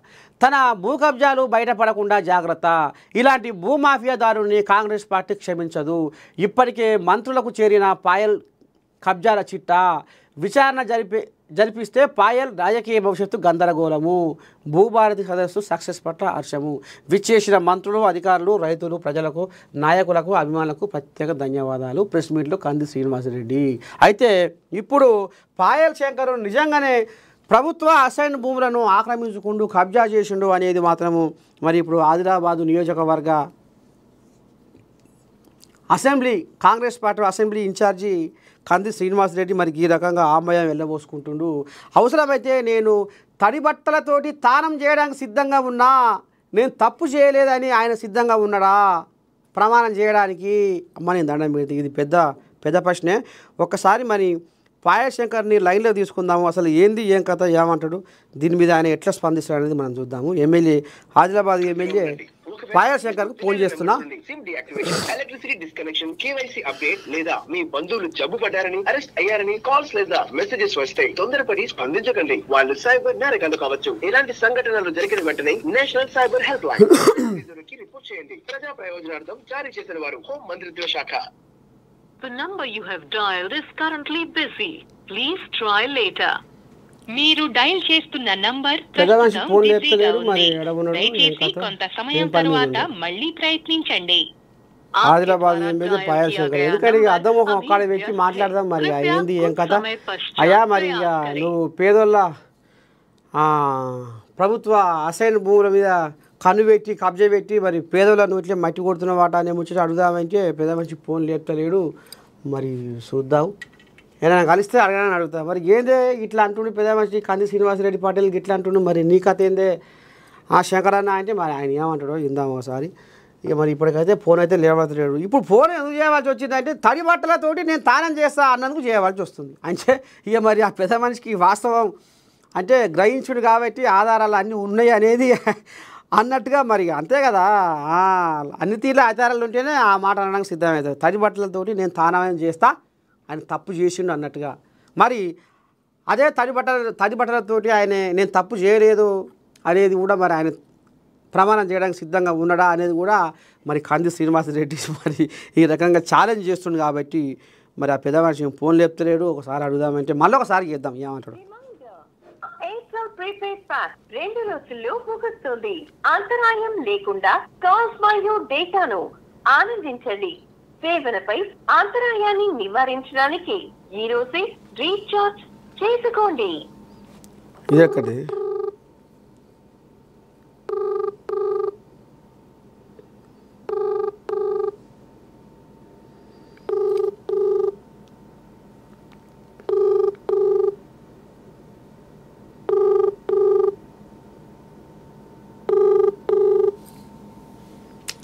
తన భూ కబ్జాలు బయటపడకుండా జాగ్రత్త. ఇలాంటి భూమాఫియాదారుని కాంగ్రెస్ పార్టీ క్షమించదు. ఇప్పటికే మంత్రులకు చేరిన పాయల్ కబ్జాల చిట్టా విచారణ జరిపిస్తే పాయల్ రాజకీయ భవిష్యత్తు గందరగోళము. భూభారతి సదస్సు సక్సెస్ పట్ల హర్షము. విచ్చేసిన మంత్రులు, అధికారులు, రైతులు, ప్రజలకు, నాయకులకు, అభిమానులకు ప్రత్యేక ధన్యవాదాలు. ప్రెస్ మీట్లో కంది శ్రీనివాసరెడ్డి. అయితే ఇప్పుడు పాయల్ శంకర్ నిజంగానే ప్రభుత్వ అసైన్ భూములను ఆక్రమించుకుంటూ కబ్జా చేసిండు అనేది మాత్రము మరి ఇప్పుడు ఆదిలాబాదు నియోజకవర్గ assembly Congress party assembly incharge Kandi Srinivasa Reddy మరి ఈ రకంగా ఆమయం వెళ్ళబోసుకుంటుండు. అవసరమైతే నేను తడి బట్టలతోటి తానం చేయడానికి సిద్ధంగా ఉన్నా, నేను తప్పు చేయలేదని ఆయన సిద్ధంగా ఉన్నాడా ప్రమాణం చేయడానికి? అమ్మ నేను దండం పెడితే ఇది పెద్ద ప్రశ్నే. ఒక్కసారి మరి పాయల్ శంకర్ని లైన్లో తీసుకుందాము. అసలు ఏంది, ఏం కథ, ఏమంటాడు, దీని మీద ఆయన ఎట్లా స్పందిస్తాడు అనేది మనం చూద్దాము. ఎమ్మెల్యే ఆదిలాబాద్ ఎమ్మెల్యే పాయల్ శంకర్ కు ఫోన్ చేస్తున్నా. ఎలక్ట్రిసిటీ డిస్కనెక్షన్, కేవైసీ అప్డేట్ లేదా మీ బంధువులు జబ్బు పడ్డారని, అరెస్ట్ అయ్యారని కాల్స్ లేదా మెసేజెస్ వస్తాయి. తొందరపడి స్పందించకండి. వాళ్ళు సైబర్ నేరగాళ్లు కావచ్చు. ఇలాంటి సంఘటనలు జరిగిన వెంటనే national cyber help line report చేయండి. ప్రజా ప్రయోజనార్థం జారీ చేసిన వారు హోం మంత్రిత్వ శాఖ. The number you have dialed is currently busy. Please try later. మీరు డయల్ చేస్తున్న నంబర్ దయచేసి కొంత సమయం తర్వాత మళ్ళీ ప్రయత్నించండి. ఆదిలాబాద్ ఎమ్మెల్యే పాయల్ శంకర్. ఎందుకంటే అద్దం ఒక ఒక్కడ వ్యక్తి మాట్లాడదాం మరి ఏంది, ఏం కథ అయ్యా. మరి ఇక నువ్వు పేదోళ్ళ ప్రభుత్వ అసైన్ భూముల మీద కన్ను పెట్టి కబ్జా పెట్టి మరి పేదలను ఇట్లా మట్టి కొడుతున్న వాట అనే ముచ్చట అడుగుదామంటే పెద్ద మనిషి ఫోన్ లేపుతలేడు. మరి చూద్దాం, ఏదైనా కలిస్తే అడగాలని అడుగుతా. మరి ఏందే ఇట్లా అంటుండే పెద్ద మనిషి కంది శ్రీనివాసరెడ్డి పాటిల్ ఇట్లా అంటుండు, మరి నీ కథ ఏందే శంకరన్న అంటే మరి ఆయన ఏమంటాడో ఇందాం ఒకసారి. ఇక మరి ఇప్పటికైతే ఫోన్ అయితే లేవట్లేడు. ఇప్పుడు ఫోన్ ఎందుకు చేయవలసి వచ్చిందంటే తడి బట్టలతోటి నేను తానం చేస్తా అన్నందుకు చేయవలసి వస్తుంది. అంటే ఇక మరి ఆ పెద్ద మనిషికి వాస్తవం అంటే గ్రహించుడు కాబట్టి ఆధారాలు అన్నీ ఉన్నాయి అనేది అన్నట్టుగా మరి అంతే కదా. అన్ని తీర్ల ఆధారాలు ఉంటేనే ఆ మాట అనడానికి సిద్ధమవుతుంది. తడి బట్టలతోటి నేను తానం చేస్తా ఆయన తప్పు చేసిండు అన్నట్టుగా. మరి అదే తడి బట్టలతోటి ఆయన నేను తప్పు చేయలేదు అనేది కూడా మరి ఆయన ప్రమాణం చేయడానికి సిద్ధంగా ఉన్నాడా అనేది కూడా మరి కంది శ్రీనివాసరెడ్డి మరి ఈ రకంగా ఛాలెంజ్ చేస్తుండు కాబట్టి మరి ఆ పెద్ద మనిషి ఫోన్ లేపుతలేడు. ఒకసారి అడుగుదామంటే మళ్ళీ ఒకసారి చేద్దాం ఏమంటాడు. ఎయిర్టెల్ ప్రీపెయిడ్ ప్యాక్ 2 రోజుల్లో ముగుస్తుంది. అంతరాయం లేకుండా కాల్స్ మరియు డేటాను ఆనందించండి. సేవలపై అంతరాయాన్ని నివారించడానికి ఈ రోజే రీఛార్జ్ చేసుకోండి. ఇదెక్కడి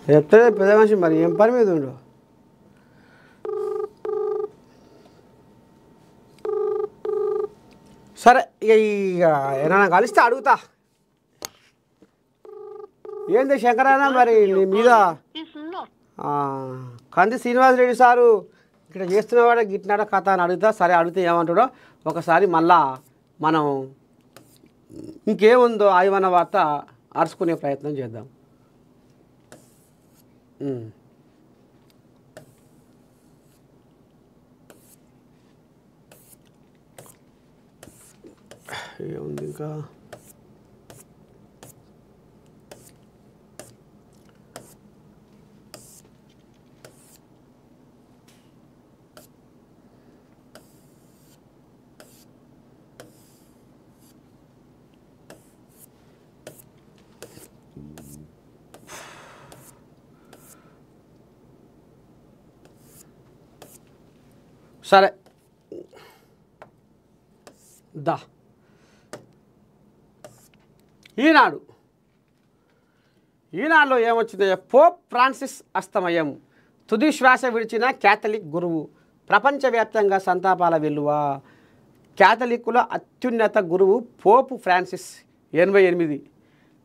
చెప్తాడే పెద్ద మనిషి మరి ఏం పని మీద ఉండు. సరే ఇక ఏమైనా కలిస్తే అడుగుతా. ఏంది శంకరన్న మరి నీ మీద కంది శ్రీనివాసరెడ్డి సారు ఇక్కడ చేస్తున్నవాడే గిట్టినాడ కథ అని అడుగుతా. సరే అడిగితే ఏమంటాడో ఒకసారి మళ్ళా మనం ఇంకేముందో ఆయమన్న వార్త అరుచుకునే ప్రయత్నం చేద్దాం. ఏముంది ఇంకా సరే దా ఈనాడులో ఏమొచ్చింది? పోప్ ఫ్రాన్సిస్ అస్తమయం, తుది శ్వాస విడిచిన క్యాథలిక్ గురువు, ప్రపంచవ్యాప్తంగా సంతాపాల వెల్లువ. క్యాథలిక్కుల అత్యున్నత గురువు పోప్ ఫ్రాన్సిస్ 88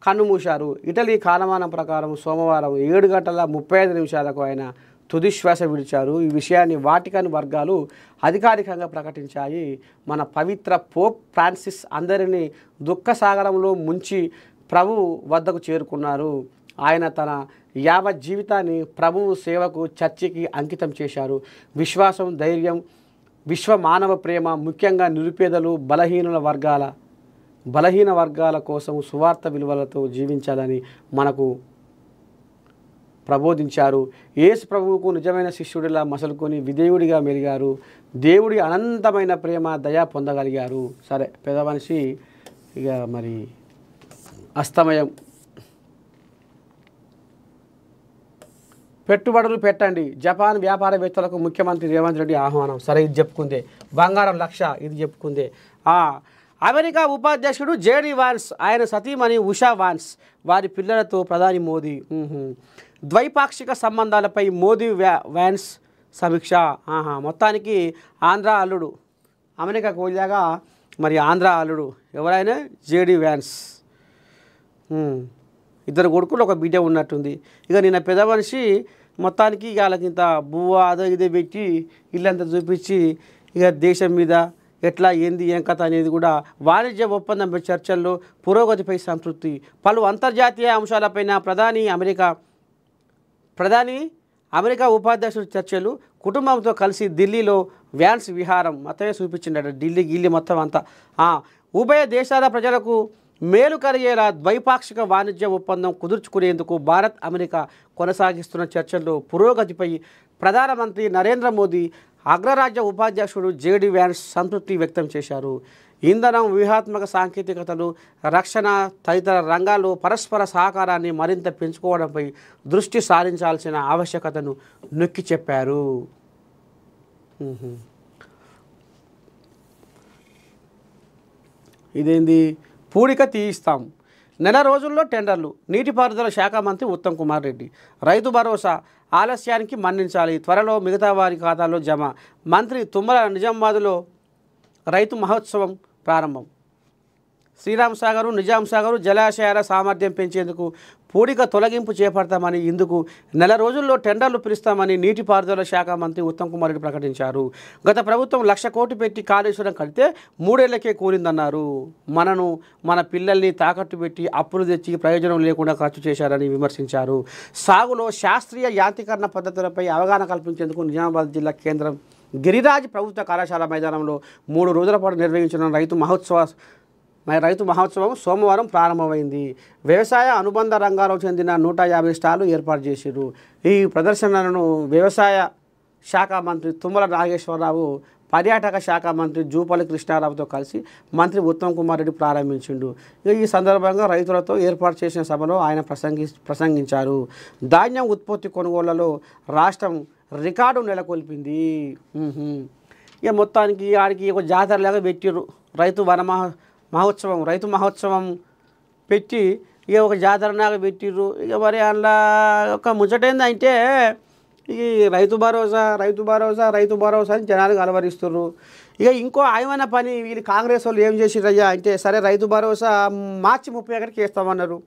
కన్నుమూశారు. ఇటలీ కాలమానం ప్రకారం సోమవారం 7:35 ఆయన తుదిశ్వాస విడిచారు. ఈ విషయాన్ని వాటికన్ వర్గాలు అధికారికంగా ప్రకటించాయి. మన పవిత్ర పోప్ ఫ్రాన్సిస్ అందరినీ దుఃఖసాగరంలో ముంచి ప్రభువు వద్దకు చేరుకున్నారు. ఆయన తన యావత్ జీవితాన్ని ప్రభువు సేవకు చర్చికి అంకితం చేశారు. విశ్వాసం, ధైర్యం, విశ్వ మానవ ప్రేమ, ముఖ్యంగా నిరుపేదలు, బలహీన వర్గాల కోసం సువార్త విలువలతో జీవించాలని మనకు ప్రబోధించారు. యేసు ప్రభువుకు నిజమైన శిష్యుడిలా మసలుకొని విధేయుడిగా మెలిగారు. దేవుడి అనంతమైన ప్రేమ, దయ పొందగలిగారు. సరే పెద్ద మనిషి ఇక మరి అస్తమయం. పెట్టుబడులు పెట్టండి, జపాన్ వ్యాపారవేత్తలకు ముఖ్యమంత్రి రేవంత్ రెడ్డి ఆహ్వానం. సరే ఇది చెప్పుకుందే. బంగారం 1,00,000 ఇది చెప్పుకుందే. అమెరికా ఉపాధ్యక్షుడు జేడీ వాన్స్, ఆయన సతీమణి ఉషా వాన్స్, వారి పిల్లలతో ప్రధాని మోదీ. ద్వైపాక్షిక సంబంధాలపై మోదీ వాన్స్ సమీక్ష. మొత్తానికి ఆంధ్ర అల్లుడు అమెరికాకు వెళ్ళాగా మరి ఆంధ్ర అల్లుడు ఎవరైనా జేడీ వాన్స్. 2 కొడుకులు 1 బిడ్డ ఉన్నట్టుంది. ఇక నిన్న పెద్ద మనిషి మొత్తానికి వాళ్ళకి ఇంత బువ్వ అదో ఇదే పెట్టి ఇల్లంతా చూపించి ఇక దేశం మీద ఎట్లా ఏంది ఏం కథ అనేది కూడా వాణిజ్య ఒప్పందంపై చర్చల్లో పురోగతిపై సంతృప్తి. పలు అంతర్జాతీయ అంశాలపైన ప్రధాని అమెరికా ఉపాధ్యక్షుడు చర్చలు. కుటుంబంతో కలిసి ఢిల్లీలో వ్యాన్స్ విహారం మొత్తమే చూపించిండట. ఢిల్లీ మొత్తం అంతా. ఉభయ దేశాల ప్రజలకు మేలు కలిగేలా ద్వైపాక్షిక వాణిజ్య ఒప్పందం కుదుర్చుకునేందుకు భారత్, అమెరికా కొనసాగిస్తున్న చర్చల్లో పురోగతిపై ప్రధానమంత్రి నరేంద్ర మోదీ, అగ్రరాజ్య ఉపాధ్యక్షుడు జేడీ వ్యాన్స్ సంతృప్తి వ్యక్తం చేశారు. ఇంధనం, వ్యూహాత్మక సాంకేతికతలు, రక్షణ తదితర రంగాల్లో పరస్పర సహకారాన్ని మరింత పెంచుకోవడంపై దృష్టి సారించాల్సిన ఆవశ్యకతను నొక్కి చెప్పారు. ఇదేంది? పూడిక తీయిస్తాం, నెల రోజుల్లో టెండర్లు. నీటిపారుదల శాఖ మంత్రి ఉత్తమ్ కుమార్ రెడ్డి. రైతు భరోసా ఆలస్యానికి మన్నించాలి, త్వరలో మిగతా వారి ఖాతాల్లో జమ. మంత్రి తుమ్మల నిజామాబాద్లో రైతు మహోత్సవం ప్రారంభం. శ్రీరామ్ సాగరు, నిజాం సాగరు జలాశయాల సామర్థ్యం పెంచేందుకు పూడిక తొలగింపు చేపడతామని, ఇందుకు నెల రోజుల్లో టెండర్లు పిలుస్తామని నీటిపారుదల శాఖ మంత్రి ఉత్తమ్ కుమార్ రెడ్డి ప్రకటించారు. గత ప్రభుత్వం 1,00,000 కోట్లు పెట్టి కాళేశ్వరం కడితే 3 ఏళ్లకే కూలిందన్నారు. మన పిల్లల్ని తాకట్టు పెట్టి అప్పులు తెచ్చి ప్రయోజనం లేకుండా ఖర్చు చేశారని విమర్శించారు. సాగులో శాస్త్రీయ యాంత్రీకరణ పద్ధతులపై అవగాహన కల్పించేందుకు నిజామాబాద్ జిల్లా కేంద్రం గిరిరాజ్ ప్రభుత్వ కళాశాల మైదానంలో 3 రోజుల పాటు నిర్వహించిన రైతు మహోత్సవం సోమవారం ప్రారంభమైంది. వ్యవసాయ అనుబంధ రంగాలకు చెందిన 150 స్టాళ్లు ఏర్పాటు చేశారు. ఈ ప్రదర్శనలను వ్యవసాయ శాఖ మంత్రి తుమ్మల నాగేశ్వరరావు, పర్యాటక శాఖ మంత్రి జూపల్లి కృష్ణారావుతో కలిసి మంత్రి ఉత్తమ్ కుమార్ రెడ్డి ప్రారంభించిండు. ఈ సందర్భంగా రైతులతో ఏర్పాటు చేసిన సభలో ఆయన ప్రసంగించారు. ధాన్యం ఉత్పత్తి కొనుగోళ్లలో రాష్ట్రం రికార్డు నెలకొల్పింది. ఇక మొత్తానికి ఆడికి ఒక జాతరలాగా పెట్టిర్రు. రైతు మహోత్సవం పెట్టి ఇక ఒక జాతరలాగా పెట్టిర్రు. ఇక మరి అలా ఒక ముచ్చటేందంటే ఈ రైతు భరోసా అని జనాలు అలవరిస్తుర్రు. ఇక ఇంకో ఆయమైన పని వీళ్ళు కాంగ్రెస్ వాళ్ళు ఏం చేసిరయ్యా అంటే, సరే రైతు భరోసా మార్చి 31కి వేస్తామన్నారు.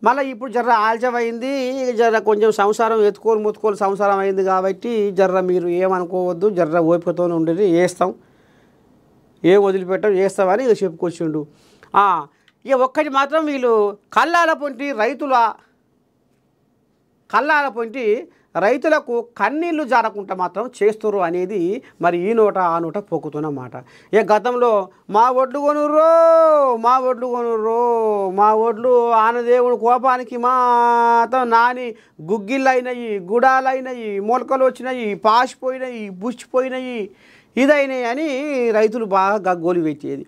మళ్ళీ ఇప్పుడు జర్ర ఆల్చమైంది, జర్ర కొంచెం సంసారం ముత్తుకోలు సంసారం అయింది కాబట్టి జర్ర మీరు ఏమనుకోవద్దు, జర్ర ఓపికతో ఉండేది, వేస్తాం, ఏం వదిలిపెట్టాం, వేస్తామని ఇక చెప్పుకొచ్చిండు. ఇక ఒక్కటి మాత్రం వీళ్ళు కళ్ళాల పొంటి రైతులకు కన్నీళ్లు జారకుండా మాత్రం చేస్తుర్రు అనేది మరి ఈ నోట ఆ నోట పొక్కుతున్న మాట. ఇక గతంలో మా ఒడ్లు ఆనదేవుడు కోపానికి మాత్రం నాని గుగ్గిళ్ళైనవి, గుడాలైనవి, మొలకలు వచ్చినాయి, పాసిపోయినాయి, బుచ్చిపోయినాయి, ఇదైనాయి అని రైతులు బాగా గగ్గోలు పెట్టేది.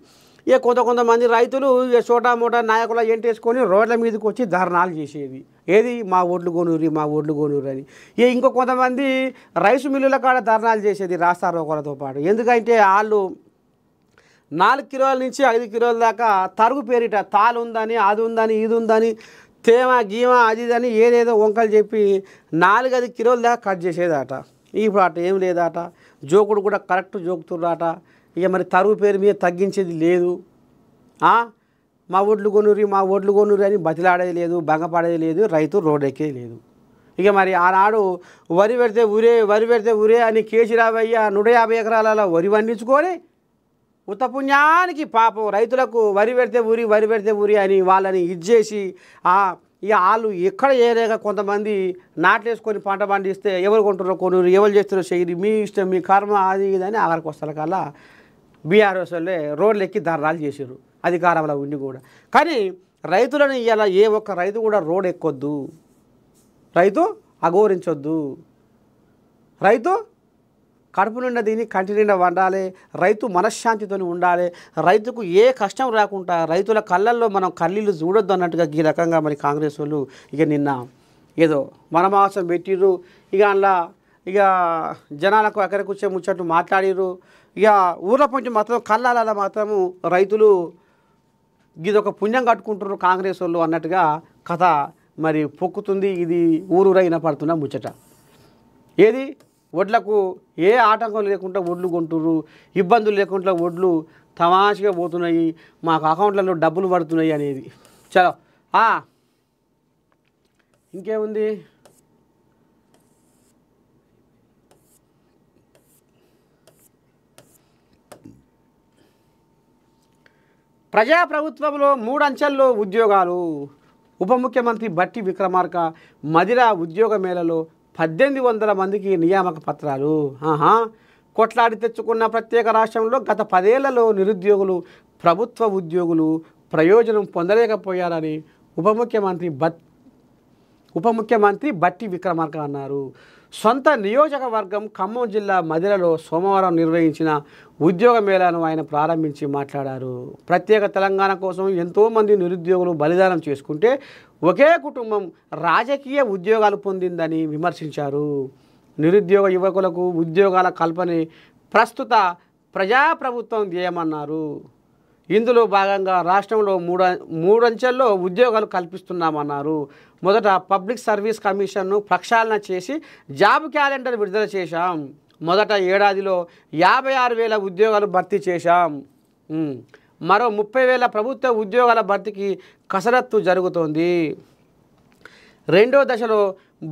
ఇక కొంతమంది రైతులు ఇక చోటా మోటా నాయకుల ఎంటేసుకొని రోడ్ల మీదకి వచ్చి ధర్నాలు చేసేది. ఏది? మా ఓట్లు కొనురు అని. ఇక ఇంకో కొంతమంది రైసు మిల్లుల కాడ ధర్నాలు చేసేది రాస్తా రోకోలతో పాటు. ఎందుకంటే వాళ్ళు 4 కిలోల నుంచి 5 కిలోల దాకా తరుగు పేరిట తాలు ఉందని, అది ఉందని, ఇది ఉందని, తేమ గీమ అది ఇదని ఏదేదో వంకలు చెప్పి 4-5 కిలోల దాకా కట్ చేసేదట. ఇప్పుడు అట ఏం లేదట, జోకుడు కూడా కరెక్ట్ జోకుతుర్రాట. ఇక మరి తరుగు పేరు మీద తగ్గించేది లేదు. మా ఓట్లు కొనురి అని బతిలాడేది లేదు, భంగపడేది లేదు, రైతు రోడ్డెక్కేది లేదు. ఇక మరి ఆనాడు వరి పెడితే ఊరే అని కేసీరావయ్య 150 ఎకరాల వరి పండించుకొని ఉత్తపుణ్యానికి పాపం రైతులకు వరి పెడితే ఊరి అని వాళ్ళని ఇచ్చేసి ఇక వాళ్ళు ఎక్కడ చేయలేక కొంతమంది నాట్లేసుకొని పంట పండిస్తే ఎవరు కొంటారో కొనురు, ఎవరు చేస్తారో చెయ్యి, మీ ఇష్టం, మీ కర్మ, అది ఇదని ఆఖరికి వస్తారు కల్లా బీఆర్ఎస్ వాళ్ళే రోడ్లు ఎక్కి ధర్నాలు చేసారు అధికారంలో ఉండి కూడా. కానీ రైతులను ఇలా ఏ ఒక్క రైతు కూడా రోడ్ ఎక్కొద్దు, రైతు అఘోరించొద్దు, రైతు కడుపు నిండా దీన్ని కంటి నిండా వండాలి, రైతు మనశ్శాంతితో ఉండాలి, రైతుకు ఏ కష్టం రాకుండా రైతుల కళ్ళల్లో మనం కళ్ళీళ్ళు చూడొద్దు అన్నట్టుగా ఈ రకంగా మరి కాంగ్రెస్ వాళ్ళు ఇక నిన్న ఏదో వనమాసం పెట్టిర్రు. ఇక అందులో ఇక జనాలకు అక్కడికి కూర్చో ముచ్చట్లు మాట్లాడిర్రు. ఇక ఊర్ల పొంచి మాత్రం కళ్ళాల మాత్రము రైతులు ఇదొక పుణ్యం కట్టుకుంటున్నారు కాంగ్రెస్ వాళ్ళు అన్నట్టుగా కథ మరి పొక్కుతుంది. ఇది ఊరూరైన పడుతున్న ముచ్చట. ఏది? వడ్లకు ఏ ఆటంకం లేకుండా వడ్లు కొంటుర్రు, ఇబ్బందులు లేకుండా వడ్లు తమాషగా పోతున్నాయి, మాకు అకౌంట్లలో డబ్బులు పడుతున్నాయి అనేది. చలో ఇంకేముంది? ప్రజాప్రభుత్వంలో 3 అంచెల్లో ఉద్యోగాలు. ఉప ముఖ్యమంత్రి బట్టి విక్రమార్క మదిర ఉద్యోగ మేళలో 1800 మందికి నియామక పత్రాలు. కొట్లాడి తెచ్చుకున్న ప్రత్యేక రాష్ట్రంలో గత 10 ఏళ్లలో నిరుద్యోగులు, ప్రభుత్వ ఉద్యోగులు ప్రయోజనం పొందలేకపోయారని ఉప ముఖ్యమంత్రి బట్టి విక్రమార్క అన్నారు. సొంత నియోజకవర్గం ఖమ్మం జిల్లా మదిరలో సోమవారం నిర్వహించిన ఉద్యోగ మేళాను ఆయన ప్రారంభించి మాట్లాడారు. ప్రత్యేక తెలంగాణ కోసం ఎంతోమంది నిరుద్యోగులు బలిదానం చేసుకుంటే ఒకే కుటుంబం రాజకీయ ఉద్యోగాలు పొందిందని విమర్శించారు. నిరుద్యోగ యువకులకు ఉద్యోగాల కల్పనే ప్రస్తుత ప్రజాప్రభుత్వం ధ్యేయమన్నారు. ఇందులో భాగంగా రాష్ట్రంలో మూడంచెల్లో ఉద్యోగాలు కల్పిస్తున్నామన్నారు. మొదట పబ్లిక్ సర్వీస్ కమిషన్ను ప్రక్షాళన చేసి జాబ్ క్యాలెండర్ విడుదల చేశాం. మొదట ఏడాదిలో 56,000 ఉద్యోగాలు భర్తీ చేశాం. మరో 30,000 ప్రభుత్వ ఉద్యోగాల భర్తీకి కసరత్తు జరుగుతోంది. రెండో దశలో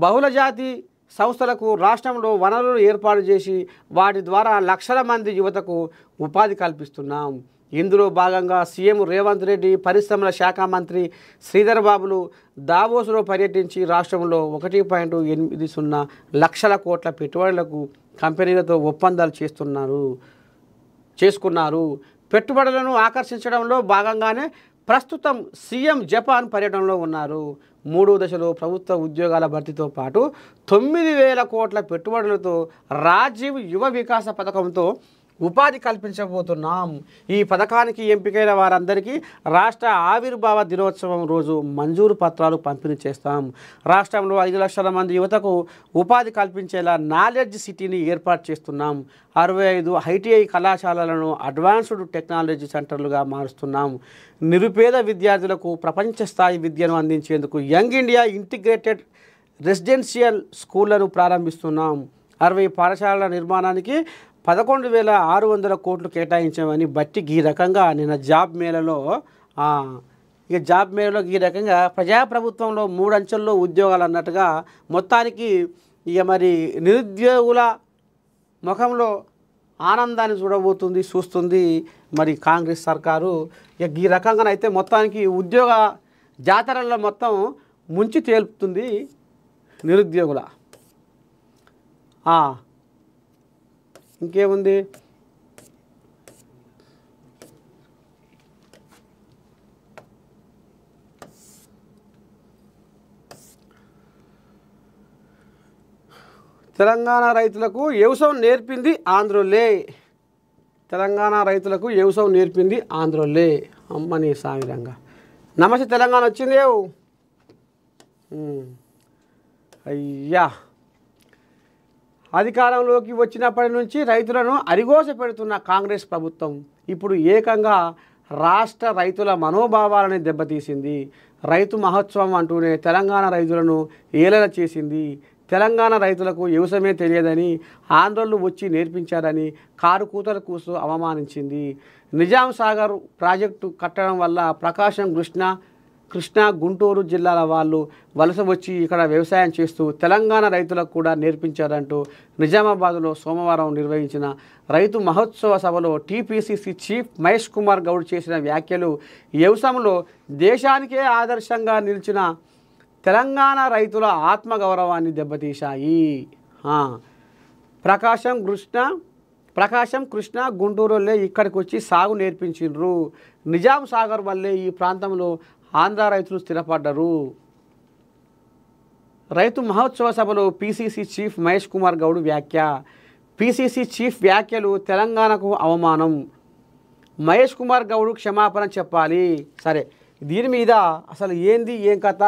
బహుళజాతి సంస్థలకు రాష్ట్రంలో వనరులు ఏర్పాటు చేసి వాటి ద్వారా లక్షల మంది యువతకు ఉపాధి కల్పిస్తున్నాం. ఇందులో భాగంగా సీఎం రేవంత్ రెడ్డి, పరిశ్రమల శాఖ మంత్రి శ్రీధర్ బాబులు దావోస్లో పర్యటించి రాష్ట్రంలో 1.80 లక్షల కోట్ల పెట్టుబడులకు కంపెనీలతో ఒప్పందాలు చేసుకున్నారు. పెట్టుబడులను ఆకర్షించడంలో భాగంగానే ప్రస్తుతం సీఎం జపాన్ పర్యటనలో ఉన్నారు. మూడో దశలో ప్రభుత్వ ఉద్యోగాల భర్తీతో పాటు 9,000 కోట్ల పెట్టుబడులతో రాజీవ్ యువ వికాస పథకంతో ఉపాధి కల్పించబోతున్నాం. ఈ పథకానికి ఎంపికైన వారందరికీ రాష్ట్ర ఆవిర్భావ దినోత్సవం రోజు మంజూరు పత్రాలు పంపిణీ చేస్తాం. రాష్ట్రంలో 5 లక్షల మంది యువతకు ఉపాధి కల్పించేలా నాలెడ్జ్ సిటీని ఏర్పాటు చేస్తున్నాం. 65 ఐటీఐ కళాశాలలను అడ్వాన్స్డ్ టెక్నాలజీ సెంటర్లుగా మారుస్తున్నాం. నిరుపేద విద్యార్థులకు ప్రపంచ స్థాయి విద్యను అందించేందుకు యంగ్ ఇండియా ఇంటిగ్రేటెడ్ రెసిడెన్షియల్ స్కూళ్లను ప్రారంభిస్తున్నాం. 60 పాఠశాలల నిర్మాణానికి 11,600 కోట్లు కేటాయించామని బట్టి ఈ రకంగా నిన్న జాబ్ మేళలో ఈ రకంగా ప్రజాప్రభుత్వంలో 3 అంచెల్లో ఉద్యోగాలు అన్నట్టుగా మొత్తానికి ఇక మరి నిరుద్యోగుల ముఖంలో ఆనందాన్ని చూస్తుంది మరి కాంగ్రెస్ సర్కారు. ఇక ఈ రకంగానైతే మొత్తానికి ఉద్యోగ జాతరల్లో మొత్తం ముంచి తేలుపుతుంది నిరుద్యోగుల. ఇంకేముంది, తెలంగాణ రైతులకు వ్యవసాయం నేర్పింది ఆంధ్రోలే. అమ్మని సామిరంగా నమస్తే తెలంగాణ వచ్చింది. అయ్యా, అధికారంలోకి వచ్చినప్పటి నుంచి రైతులను అరిగోస పెడుతున్న కాంగ్రెస్ ప్రభుత్వం ఇప్పుడు ఏకంగా రాష్ట్ర రైతుల మనోభావాలని దెబ్బతీసింది. రైతు మహోత్సవం అంటూనే తెలంగాణ రైతులను ఏలన చేసింది. తెలంగాణ రైతులకు వ్యవసాయమే తెలియదని, ఆంధ్రోళ్ళు వచ్చి నేర్పించారని కారు కూతలు కూస్తూ అవమానించింది. నిజాం సాగర్ ప్రాజెక్టు కట్టడం వల్ల ప్రకాశం, కృష్ణా, గుంటూరు జిల్లాల వాళ్ళు వలస వచ్చి ఇక్కడ వ్యవసాయం చేస్తూ తెలంగాణ రైతులకు కూడా నేర్పించారంటూ నిజామాబాద్లో సోమవారం నిర్వహించిన రైతు మహోత్సవ సభలో టీపీసీసీ చీఫ్ మహేష్ కుమార్ గౌడ్ చేసిన వ్యాఖ్యలు వ్యవసాయంలో దేశానికే ఆదర్శంగా నిలిచిన తెలంగాణ రైతుల ఆత్మగౌరవాన్ని దెబ్బతీశాయి. ప్రకాశం, కృష్ణా, గుంటూరులో ఇక్కడికి వచ్చి సాగు నేర్పించిండ్రు. నిజాం సాగర్ వల్లే ఈ ప్రాంతంలో ఆంధ్ర రైతులు స్థిరపడ్డరు. రైతు మహోత్సవ సభలో పీసీసీ చీఫ్ మహేష్ కుమార్ గౌడ్ వ్యాఖ్య. పీసీసీ చీఫ్ వ్యాఖ్యలు తెలంగాణకు అవమానం. మహేష్ కుమార్ గౌడ్ క్షమాపణ చెప్పాలి. సరే, దీని మీద అసలు ఏంది ఏం కథ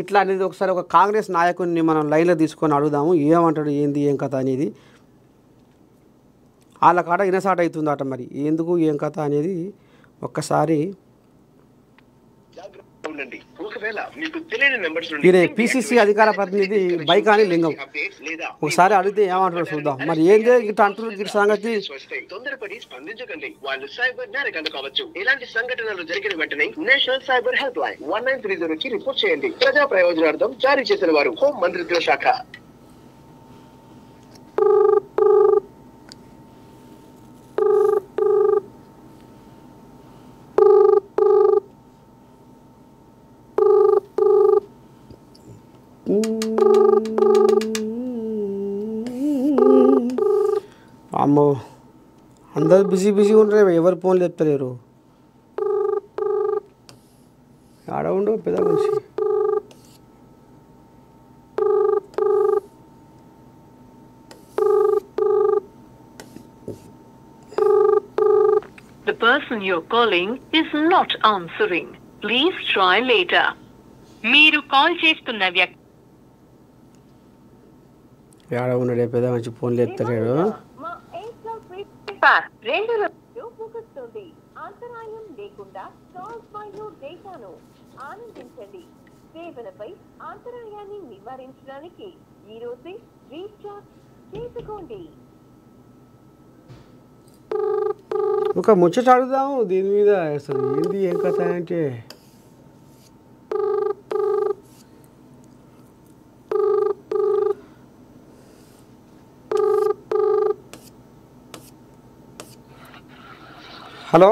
ఇట్లా అనేది ఒకసారి ఒక కాంగ్రెస్ నాయకుడిని మనం లైన్లో తీసుకొని అడుగుదాము. ఏమంటాడు, ఏంది ఏం కథ అనేది. వాళ్ళ కాడ ఇనసాట అవుతుందట. మరి ఎందుకు ఏం కథ అనేది ఒక్కసారి ఈయన పిసిసి అధికార ప్రతినిధి బైకాని లింగం ఒకసారి అడిగితే ఏమంటారు చూద్దాం. మరి ఏంది ఇట్లా అంటున్నారు సంగతి. తొందరపడి స్పందించకండి, వాళ్ళు సైబర్ నేరగాళ్లు కావచ్చు. ఇలాంటి సంఘటనలు జరిగిన వెంటనే నేషనల్ సైబర్ హెల్ప్ లైన్ 1930 కి రిపోర్ట్ చేయండి. ప్రజా ప్రయోజనార్థం జారీ చేసిన వారు హోం మంత్రిత్వ శాఖ. అమ్మో, అందరూ బిజీ ఉంటారు, ఎవరు ఫోన్లు చెప్తలేరు. ఆడ ఉండు పెద్ద మనిషి. person you're calling is not answering. Please try later. మీరు కాల్ చేస్తున్న వ్యక్తి ఏడ ఉన్నాడే పెద్ద మంచి ఫోన్లు ఎత్తలేడు. మా ఎయిర్టెల్ ప్రీపెయిడ్ 2 రోజులు ముగుస్తుంది. అంతరాయం లేకుండా కాల్స్ మరియు డేటాను ఆనందించండి. సేవలపై అంతరాయాన్ని నివారించడానికి ఈ రోజే రీఛార్జ్ చేసుకోండి. ఒక ముచ్చట అడుగుదాము దీని మీద, అసలు ఏంది ఏం కథ అంటే హలో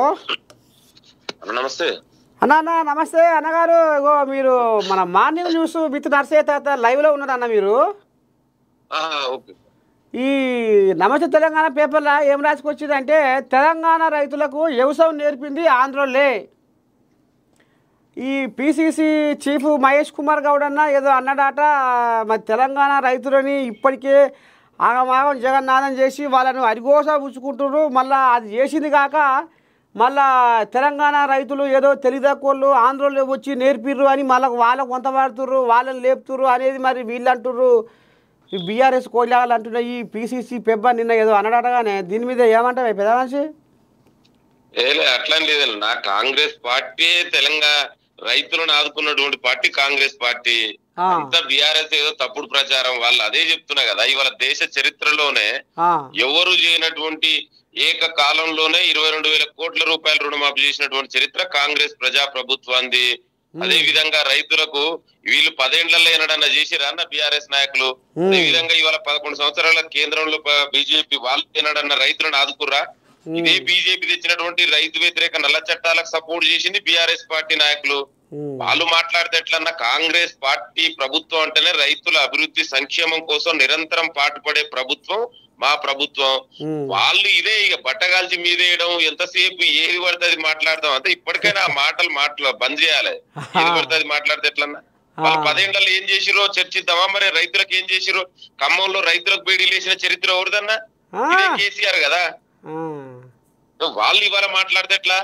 నమస్తే అన్న నమస్తే అన్నగారు. ఇగో మీరు మన మార్నింగ్ న్యూస్ విత్ నర్సే తాత లైవ్లో ఉన్నారన్న మీరు. ఓకే. ఈ నమస్తే తెలంగాణ పేపర్లో ఏం రాసుకొచ్చిందంటే తెలంగాణ రైతులకు వ్యవసాయం నేర్పింది ఆంధ్రలే. ఈ పిసిసి చీఫ్ మహేష్ కుమార్ గౌడ్ అన్న ఏదో అన్నడాట, మరి తెలంగాణ రైతులని ఇప్పటికే ఆగమాగం జగన్నాథం చేసి వాళ్ళను అరిగోస పుచ్చుకుంటున్నారు. మళ్ళీ అది చేసింది కాక మళ్ళా తెలంగాణ రైతులు ఏదో తెలివితక్కువళ్ళు ఆంధ్రలో వచ్చి నేర్పిర్రు అని మళ్ళీ వాళ్ళకు వంత పడుతుర్రు, వాళ్ళని లేపుతుర్రు అనేది మరి వీళ్ళు అంటుర్రు. ఈ బీఆర్ఎస్ కోళ్ళాలు అంటున్నాయి. ఈ పిసిసి పెబ్బ నిన్న ఏదో అన్నడటగానే దీని మీద ఏమంటావు పెద్ద మనిషి? అట్లా లేదు, నా కాంగ్రెస్ పార్టీ తెలంగాణ రైతులను ఆదుకున్నటువంటి పార్టీ కాంగ్రెస్ పార్టీ. అంతా బీఆర్ఎస్ ఏదో తప్పుడు ప్రచారం. వాళ్ళు అదే చెప్తున్నా కదా, ఇవాళ దేశ చరిత్రలోనే ఎవరు చేయనటువంటి ఏకకాలంలోనే 22,000 కోట్ల రూపాయలు రుణమాఫీ చేసినటువంటి చరిత్ర కాంగ్రెస్ ప్రజా ప్రభుత్వాన్ని. అదే విధంగా రైతులకు వీళ్ళు 10 ఏళ్లలో ఏనాడన్నా చేసిరా అన్న బీఆర్ఎస్ నాయకులు? అదే విధంగా ఇవాళ 11 సంవత్సరాల కేంద్రంలో బీజేపీ వాళ్ళు ఏనాడన్నా రైతులను ఆదుకుర్రా? ఇదే బీజేపీ తెచ్చినటువంటి రైతు వ్యతిరేక నల్ల చట్టాలకు సపోర్ట్ చేసింది బీఆర్ఎస్ పార్టీ నాయకులు. వాళ్ళు మాట్లాడితే ఎట్లన్నా కాంగ్రెస్ పార్టీ ప్రభుత్వం అంటేనే రైతుల అభివృద్ధి సంక్షేమం కోసం నిరంతరం పాటుపడే ప్రభుత్వం మా ప్రభుత్వం. వాళ్ళు ఇదే ఇక బట్టగాల్చి మీదేయడం, ఎంతసేపు ఏది పడితే అది మాట్లాడతాం. అంతే ఇప్పటికైనా ఆ మాటలు బంద్ చేయాలి. ఏది పడితే అది మాట్లాడితే ఎట్లన్నా? వాళ్ళు 10 ఏళ్లలో ఏం చేసిరో చర్చిద్దామా? మరి రైతులకు ఏం చేసిరో? ఖమ్మంలో రైతులకు బేడీలు వేసిన చరిత్ర ఎవరిదన్నా? ఇదే కేసీఆర్ కదా. వాళ్ళు ఇవాళ మాట్లాడితే ఎట్లా?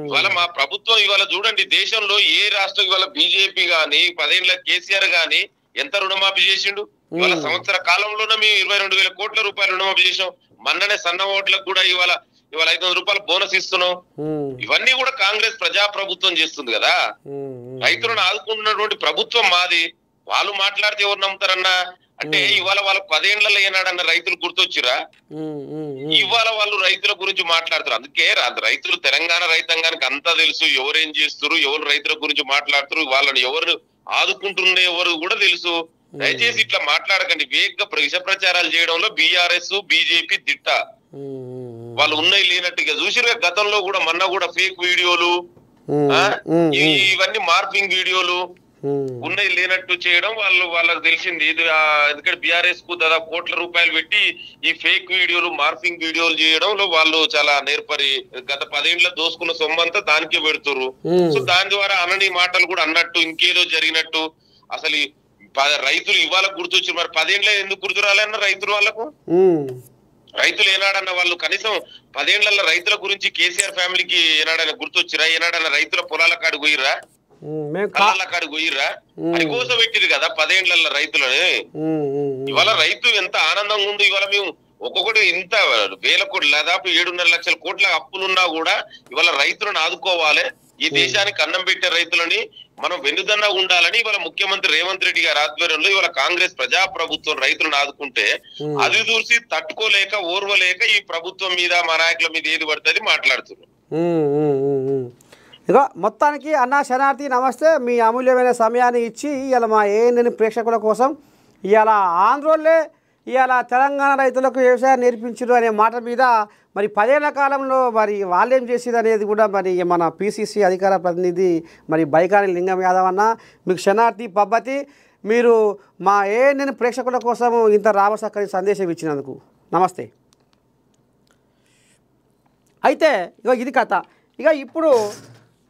ఇవాళ మా ప్రభుత్వం ఇవాళ చూడండి, దేశంలో ఏ రాష్ట్రం ఇవాళ బీజేపీ గాని 10 ఏళ్ల కేసీఆర్ గాని ఎంత రుణమాఫీ చేసిండు? ఇవాళ సంవత్సర కాలంలోనే మేము 22,000 కోట్ల రూపాయలు రుణమాఫీ చేసాం. మొన్ననే సన్న ఓట్లకు కూడా ఇవాళ 500 రూపాయలు బోనస్ ఇస్తున్నాం. ఇవన్నీ కూడా కాంగ్రెస్ ప్రజా ప్రభుత్వం చేస్తుంది కదా. రైతులను ఆదుకుంటున్నటువంటి ప్రభుత్వం మాది. వాళ్ళు మాట్లాడితే ఎవరు నమ్ముతారన్నా? అంటే ఇవాళ వాళ్ళకు 10 ఏళ్లలో ఏనాడన్న రైతులు గుర్తొచ్చిరా? ఇవాళ వాళ్ళు రైతుల గురించి మాట్లాడుతారు. అందుకే రైతులు తెలంగాణ రైతాంగానికి అంతా తెలుసు, ఎవరేం చేస్తారు, ఎవరు రైతుల గురించి మాట్లాడుతారు, వాళ్ళని ఎవరు ఆదుకుంటున్న ఎవరు కూడా తెలుసు. దయచేసి ఇట్లా మాట్లాడకండి. వేగంగా విష ప్రచారాలు చేయడంలో బీఆర్ఎస్ బీజేపీ దిట్ట. వాళ్ళు ఉన్నాయి లేనట్టుగా చూసిరుగా. గతంలో కూడా మొన్న కూడా ఫేక్ వీడియోలు, ఇవన్నీ మార్పింగ్ వీడియోలు ఉన్నాయి లేనట్టు చేయడం వాళ్ళకు తెలిసింది. ఇది ఎందుకంటే బీఆర్ఎస్ కు దాదాపు కోట్ల రూపాయలు పెట్టి ఈ ఫేక్ వీడియోలు మార్పింగ్ వీడియోలు చేయడంలో వాళ్ళు చాలా నేర్పరి. గత 10 ఏళ్ల దోసుకున్న సొమ్మంతా దానికే పెడుతురు. సో దాని ద్వారా అనని మాటలు కూడా అన్నట్టు ఇంకేదో జరిగినట్టు. అసలు రైతులు ఇవాళ గుర్తొచ్చి మరి 10 ఏళ్ల ఎందుకు గుర్తు రాలేన్న రైతులు? వాళ్ళకు రైతులు ఏనాడన్న వాళ్ళు కనీసం 10 ఏళ్లలో రైతుల గురించి కేసీఆర్ ఫ్యామిలీకి ఏనాడన్నా గుర్తొచ్చిరా? ఏనాడన్నా రైతుల పొలాల కాడికి పోయిర్రా? కళ్ళ కాడికి పోయిర్రా? అది కోసం పెట్టిరు కదా 10 ఏళ్లలో రైతులని. ఇవాళ రైతు ఎంత ఆనందంగా ఉంది. ఇవాళ మేము ఒక్కొక్కటి ఇంత వేల కోట్లు, దాదాపు 7.5 లక్షల కోట్ల అప్పులున్నా కూడా ఇవాళ రైతులను ఆదుకోవాలి. ఈ దేశానికి అన్నం పెట్టే రైతులని మనం వెన్నుదన్నా ఉండాలని ఇవాళ ముఖ్యమంత్రి రేవంత్ రెడ్డి గారి ఆధ్వర్యంలో ఇవాళ కాంగ్రెస్ ప్రజా ప్రభుత్వం రైతులను ఆదుకుంటే అది చూసి తట్టుకోలేక ఓర్వలేక ఈ ప్రభుత్వం మీద మా నాయకుల మీద ఏది పడుతుంది మాట్లాడుతున్నారు. ఇక మొత్తానికి అన్నా శనార్థి నమస్తే. మీ అమూల్యమైన సమయాన్ని ఇచ్చి ఇవాళ మా ఏఎన్ఎన్ ప్రేక్షకుల కోసం ఇవాళ ఆంధ్రోళ్ళే ఇవాళ తెలంగాణ రైతులకు వ్యవసాయం నేర్పించారు అనే మాట మీద మరి 10 ఏళ్ల కాలంలో మరి వాళ్ళేం చేసేది అనేది కూడా మరి మన పిసిసి అధికార ప్రతినిధి మరి బైకాని లింగం యాదవ్ అన్న మీకు శనార్థి పద్ధతి. మీరు మా ఏఎన్ఎన్ ప్రేక్షకుల కోసం ఇంత రామసక్కని సందేశం ఇచ్చినందుకు నమస్తే. అయితే ఇక ఇది కథ. ఇక ఇప్పుడు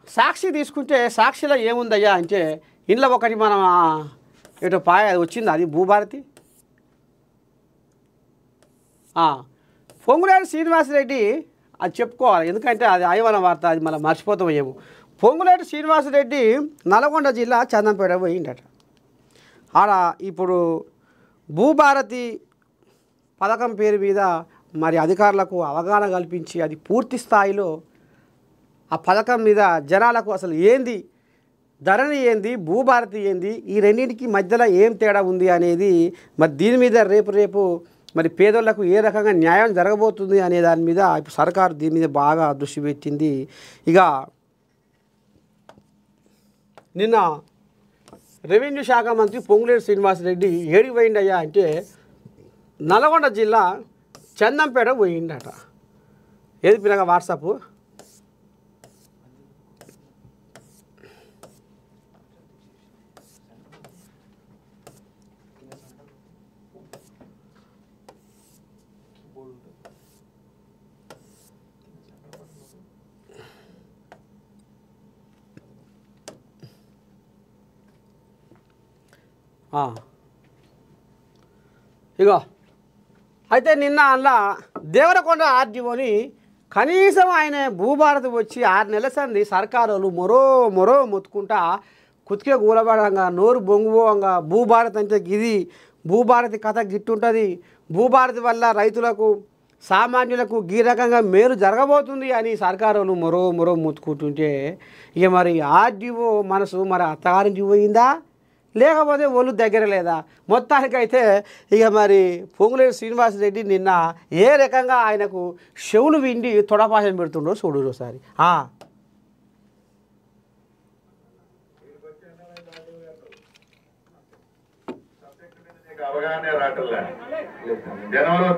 సాక్షి తీసుకుంటే సాక్షిలో ఏముందయ్యా అంటే ఇంట్లో ఒకటి మనం ఏటో పాయ వచ్చింది, అది భూభారతి. పొంగులేటి శ్రీనివాసరెడ్డి అది చెప్పుకోవాలి, ఎందుకంటే అది అయవన వార్త, అది మనం మర్చిపోతామేమో. పొంగులేటి శ్రీనివాసరెడ్డి నల్గొండ జిల్లా చందంపేట పోయిండట. ఆడ ఇప్పుడు భూభారతి పథకం పేరు మీద మరి అధికారులకు అవగాహన కల్పించి అది పూర్తి స్థాయిలో ఆ పథకం మీద జనాలకు అసలు ఏంది, ధరణి ఏంది, భూభారతి ఏంది, ఈ రెండింటికి మధ్యలో ఏం తేడా ఉంది అనేది మరి దీని మీద రేపు మరి పేదోళ్లకు ఏ రకంగా న్యాయం జరగబోతుంది అనే దాని మీద ఇప్పుడు సర్కారు దీని మీద బాగా దృష్టి పెట్టింది. ఇక నిన్న రెవెన్యూ శాఖ మంత్రి పొంగులేటి శ్రీనివాసరెడ్డి ఏడికి పోయిండయ్యా అంటే నల్గొండ జిల్లా చందంపేట పోయిండట. ఏది పిల్లగా వాట్సాప్ ఇగో అయితే నిన్న అలా దేవరకొండ ఆర్డీఓని కనీసం ఆయన భూభారతి వచ్చి 6 నెలల సంది సర్కారులు మొరో మొత్తుకుంటా కుతికే కూలబడంగా నోరు బొంగుబోంగా భూభారతి అంటే గిది, భూభారతి కథ గిట్టుంటుంది, భూభారతి వల్ల రైతులకు సామాన్యులకు ఈ రకంగా మేలు జరగబోతుంది అని సర్కారులు మొరో మొత్తుకుంటుంటే ఇక మరి ఆర్డీఓ మనసు మరి అత్తగారింటికి పోయిందా లేకపోతే ఒళ్ళు దగ్గర లేదా? మొత్తానికైతే ఇక మరి పొంగులేటి శ్రీనివాసరెడ్డి నిన్న ఏ రకంగా ఆయనకు చెవులు విండి తొడపాషం పెడుతుండో చూడు ఒకసారి. జనంలో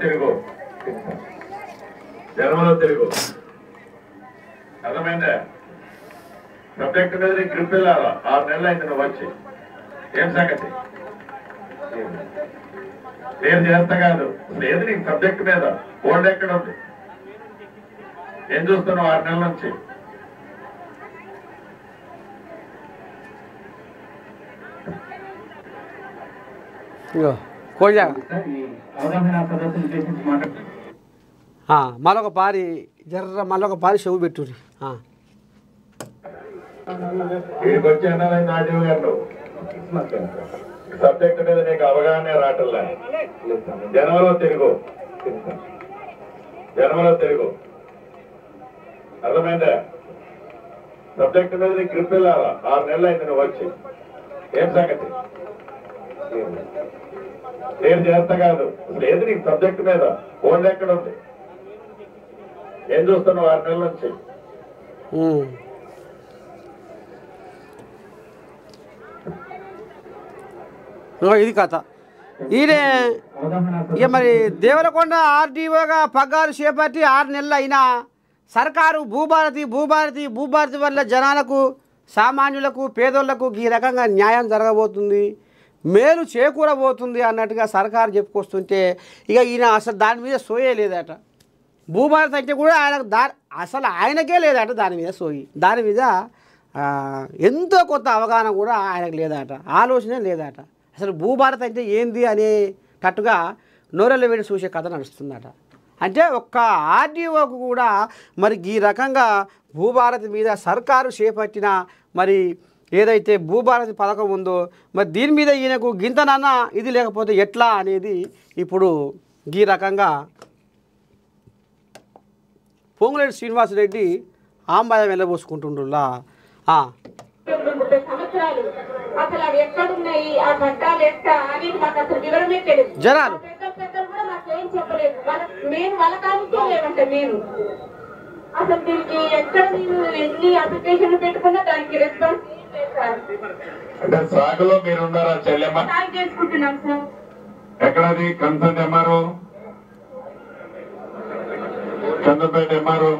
తిరుగు అర్థమైందా? సబ్జెక్ట్ మీద నీకు గ్రిప్ వెళ్ళాలా? 6 నెలలు అయింది నువ్వు వచ్చి. ఏం సంగతి? నేను చేస్తా కాదు, లేదు నీకు సబ్జెక్ట్ మీద బోర్డు ఎక్కడ ఉంది? ఏం చూస్తున్నావు 6 నెలల నుంచి? మరొక పారి మరొక పారి చెవు పెట్టుర్రి. వచ్చి అన్నారైంది ఆర్డీఓ గారు, సబ్జెక్ట్ మీద నీకు అవగాహన రావట్లే. జనంలో తిరుగు అర్థమైందా? సబ్జెక్ట్ మీద నీకు గ్రిప్ వెళ్ళాలా? 6 నెలలు అయింది నువ్వు వచ్చి. ఏం సంగతి? నేను చేస్తా కాదు, లేదు నీకు సబ్జెక్ట్ మీద బోర్డు ఎక్కడ ఉంది? ఏం చూస్తున్నావు 6 నెలల నుంచి? ఇది కథ. ఈయన ఇక మరి దేవరకొండ ఆర్డీఓగా పగ్గాలు చేపట్టి 6 నెలలు అయినా సర్కారు భూభారతి వల్ల జనాలకు సామాన్యులకు పేదోళ్లకు ఈ రకంగా న్యాయం జరగబోతుంది, మేలు చేకూరబోతుంది అన్నట్టుగా సర్కారు చెప్పుకొస్తుంటే ఇక ఈయన అసలు దాని మీద సోయే లేదట. భూభారతి అంటే కూడా అసలు ఆయనకే లేదట దాని మీద సోయి, దాని మీద ఎంతో కొత్త అవగాహన కూడా ఆయనకు లేదట, ఆలోచన లేదట. అసలు భూభారతి అంటే ఏంది అనేటట్టుగా నోరెళ్ళ వేడి చూసే కథ నడుస్తుందట. అంటే ఒక్క ఆర్డీఓకు కూడా మరి ఈ రకంగా భూభారతి మీద సర్కారు చేపట్టిన మరి ఏదైతే భూభారతి పథకం ఉందో మరి దీని మీద ఈయనకు గింతనన్నా ఇది లేకపోతే ఎట్లా అనేది ఇప్పుడు ఈ రకంగా పొంగులేటి శ్రీనివాసరెడ్డి ఆంబాయం వెళ్ళబోసుకుంటుండ్రులా. అసలు అవి ఎక్కడున్నాయి, ఆ చట్టాలు ఎట్లా అనేది మాకు అసలు వివరమే తెలియదు. జనాలు పెద్దలు కూడా మాకేం చెప్పలేదు. మేము వాళ్ళ కానుకోలేమంటే మీరు అసలు దీనికి ఎక్కడ మీరు ఎన్ని అప్లికేషన్లు పెట్టుకున్నా దానికి రెస్పాన్స్ అంటే సాగులో మీరు ఉన్నారా చెల్లెమ్మ? సాగు చేసుకుంటున్నాం సార్. ఎక్కడది కన్సర్న్ ఎంఆర్ఓ? చంద్రపేట ఎంఆర్ఓ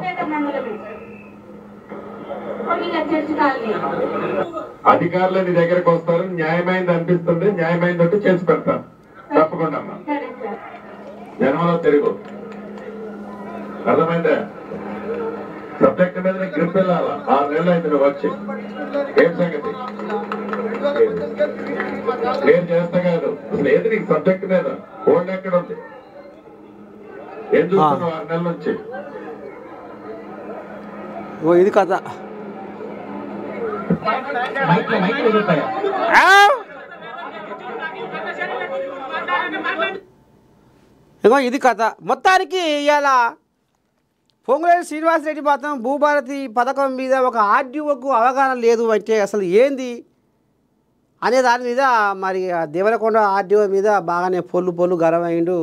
అధికారులు నీ దగ్గరకు వస్తారు, న్యాయమైంది అనిపిస్తుంది, న్యాయమైందంటూ చేసి పెడతారు తప్పకుండా. జనంలో తిరుగు అర్థమైందా? సబ్జెక్ట్ మీద నీకు గ్రిప్ వెళ్ళాలా? 6 నెలలు అయింది నువ్వు వచ్చి. ఏం సంగతి? నేను చేస్తా కాదు, లేదు నీకు సబ్జెక్ట్ మీద బోర్డు ఎక్కడ ఉంది? ఏం చూస్తున్నావు 6 నెలల నుంచి? ఓ ఇది కథ. ఇగో ఇది కథ. మొత్తానికి ఇవాళ పొంగులేటి శ్రీనివాసరెడ్డి మాత్రం భూభారతి పథకం మీద ఒక ఆర్డీఓకు అవగాహన లేదు అంటే అసలు ఏంది అనే దాని మీద మరి దేవరకొండ ఆర్డీఓ మీద బాగానే పొల్లు గర్వమైండు.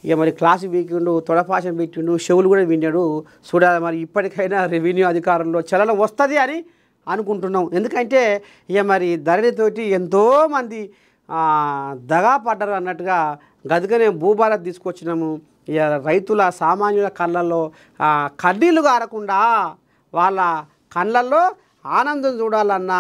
ఇక మరి క్లాసు వీకిండు, తొడపాషం పెట్టిండు, చెవులు కూడా విన్నాడు. చూడాలి మరి ఇప్పటికైనా రెవెన్యూ అధికారుల్లో చలనం వస్తుంది అని అనుకుంటున్నాం. ఎందుకంటే ఇక మరి ధరణితోటి ఎంతోమంది దగా పడ్డారు అన్నట్టుగా గదిగానే భూభారత్ తీసుకొచ్చినాము. ఇక రైతుల సామాన్యుల కళ్ళల్లో కన్నీళ్ళు గారకుండా వాళ్ళ కళ్ళల్లో ఆనందం చూడాలన్న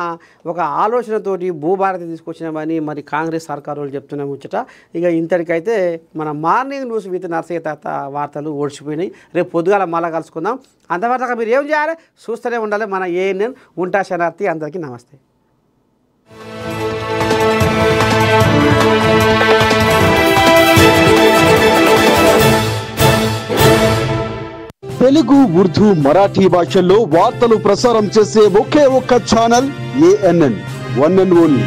ఒక ఆలోచనతోటి భూభారతి తీసుకొచ్చినామని మరి కాంగ్రెస్ సర్కారు వాళ్ళు చెప్తున్న ముచ్చట. ఇక ఇంతటికైతే మన మార్నింగ్ న్యూస్ విత్ నర్సయ్య తాత వార్తలు ఓడిచిపోయినాయి. రేపు పొద్దుగాల మళ్ళా కలుసుకుందాం. అంతవరకు మీరు ఏం చేయాలి చూస్తూనే ఉండాలి మన ఏఎన్ఎన్. ఉంటా శనార్థి. అందరికీ నమస్తే. తెలుగు, ఉర్దూ, మరాఠీ భాషల్లో వార్తలు ప్రసారం చేసే ఒకే ఒక్క channel ANN, one and only.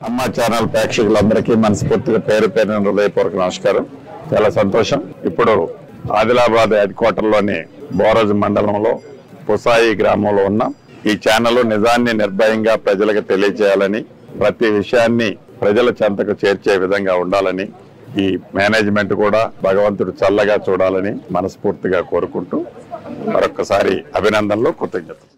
అమ్మ ఛానల్ ప్రేక్షకులందరికీ మనస్ఫూర్తిగా పేరు పేరున హృదయపూర్వక నమస్కారం. చాలా సంతోషం. ఇప్పుడు ఆదిలాబాద్ హెడ్ క్వార్టర్లోని బోరజ్ మండలంలో పుసాయి గ్రామంలో ఉన్నాం. ఈ ఛానల్ నిజాన్ని నిర్భయంగా ప్రజలకు తెలియజేయాలని, ప్రతి విషయాన్ని ప్రజల చెంతకు చేర్చే విధంగా ఉండాలని, ఈ మేనేజ్మెంట్ కూడా భగవంతుడు చల్లగా చూడాలని మనస్ఫూర్తిగా కోరుకుంటూ మరొక్కసారి అభినందనలు, కృతజ్ఞతలు.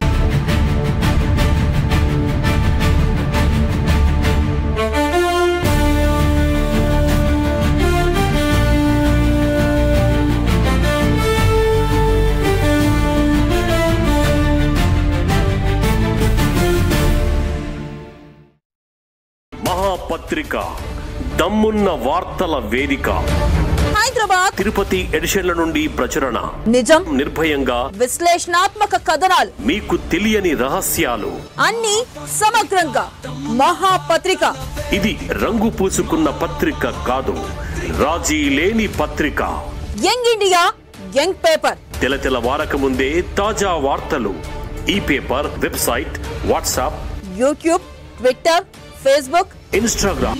పత్రిక దమ్మున్న వార్తల వేదిక. హైదరాబాద్, తిరుపతి ఎడిషన్ల నుండి ప్రచురణ. నిజం, నిర్భయంగా, విశ్లేషణాత్మక కథనాలు, మీకు తెలియని రహస్యాలు అన్ని సమగ్రంగా. మహాపత్రిక. ఇది రంగు పూసుకున్న పత్రిక కాదు, రాజీ లేని పత్రిక. Young India, young paper. తెలతెల వారక ముందే తాజా వార్తలు. ఈ paper website, WhatsApp, YouTube, Twitter, Facebook, Instagram.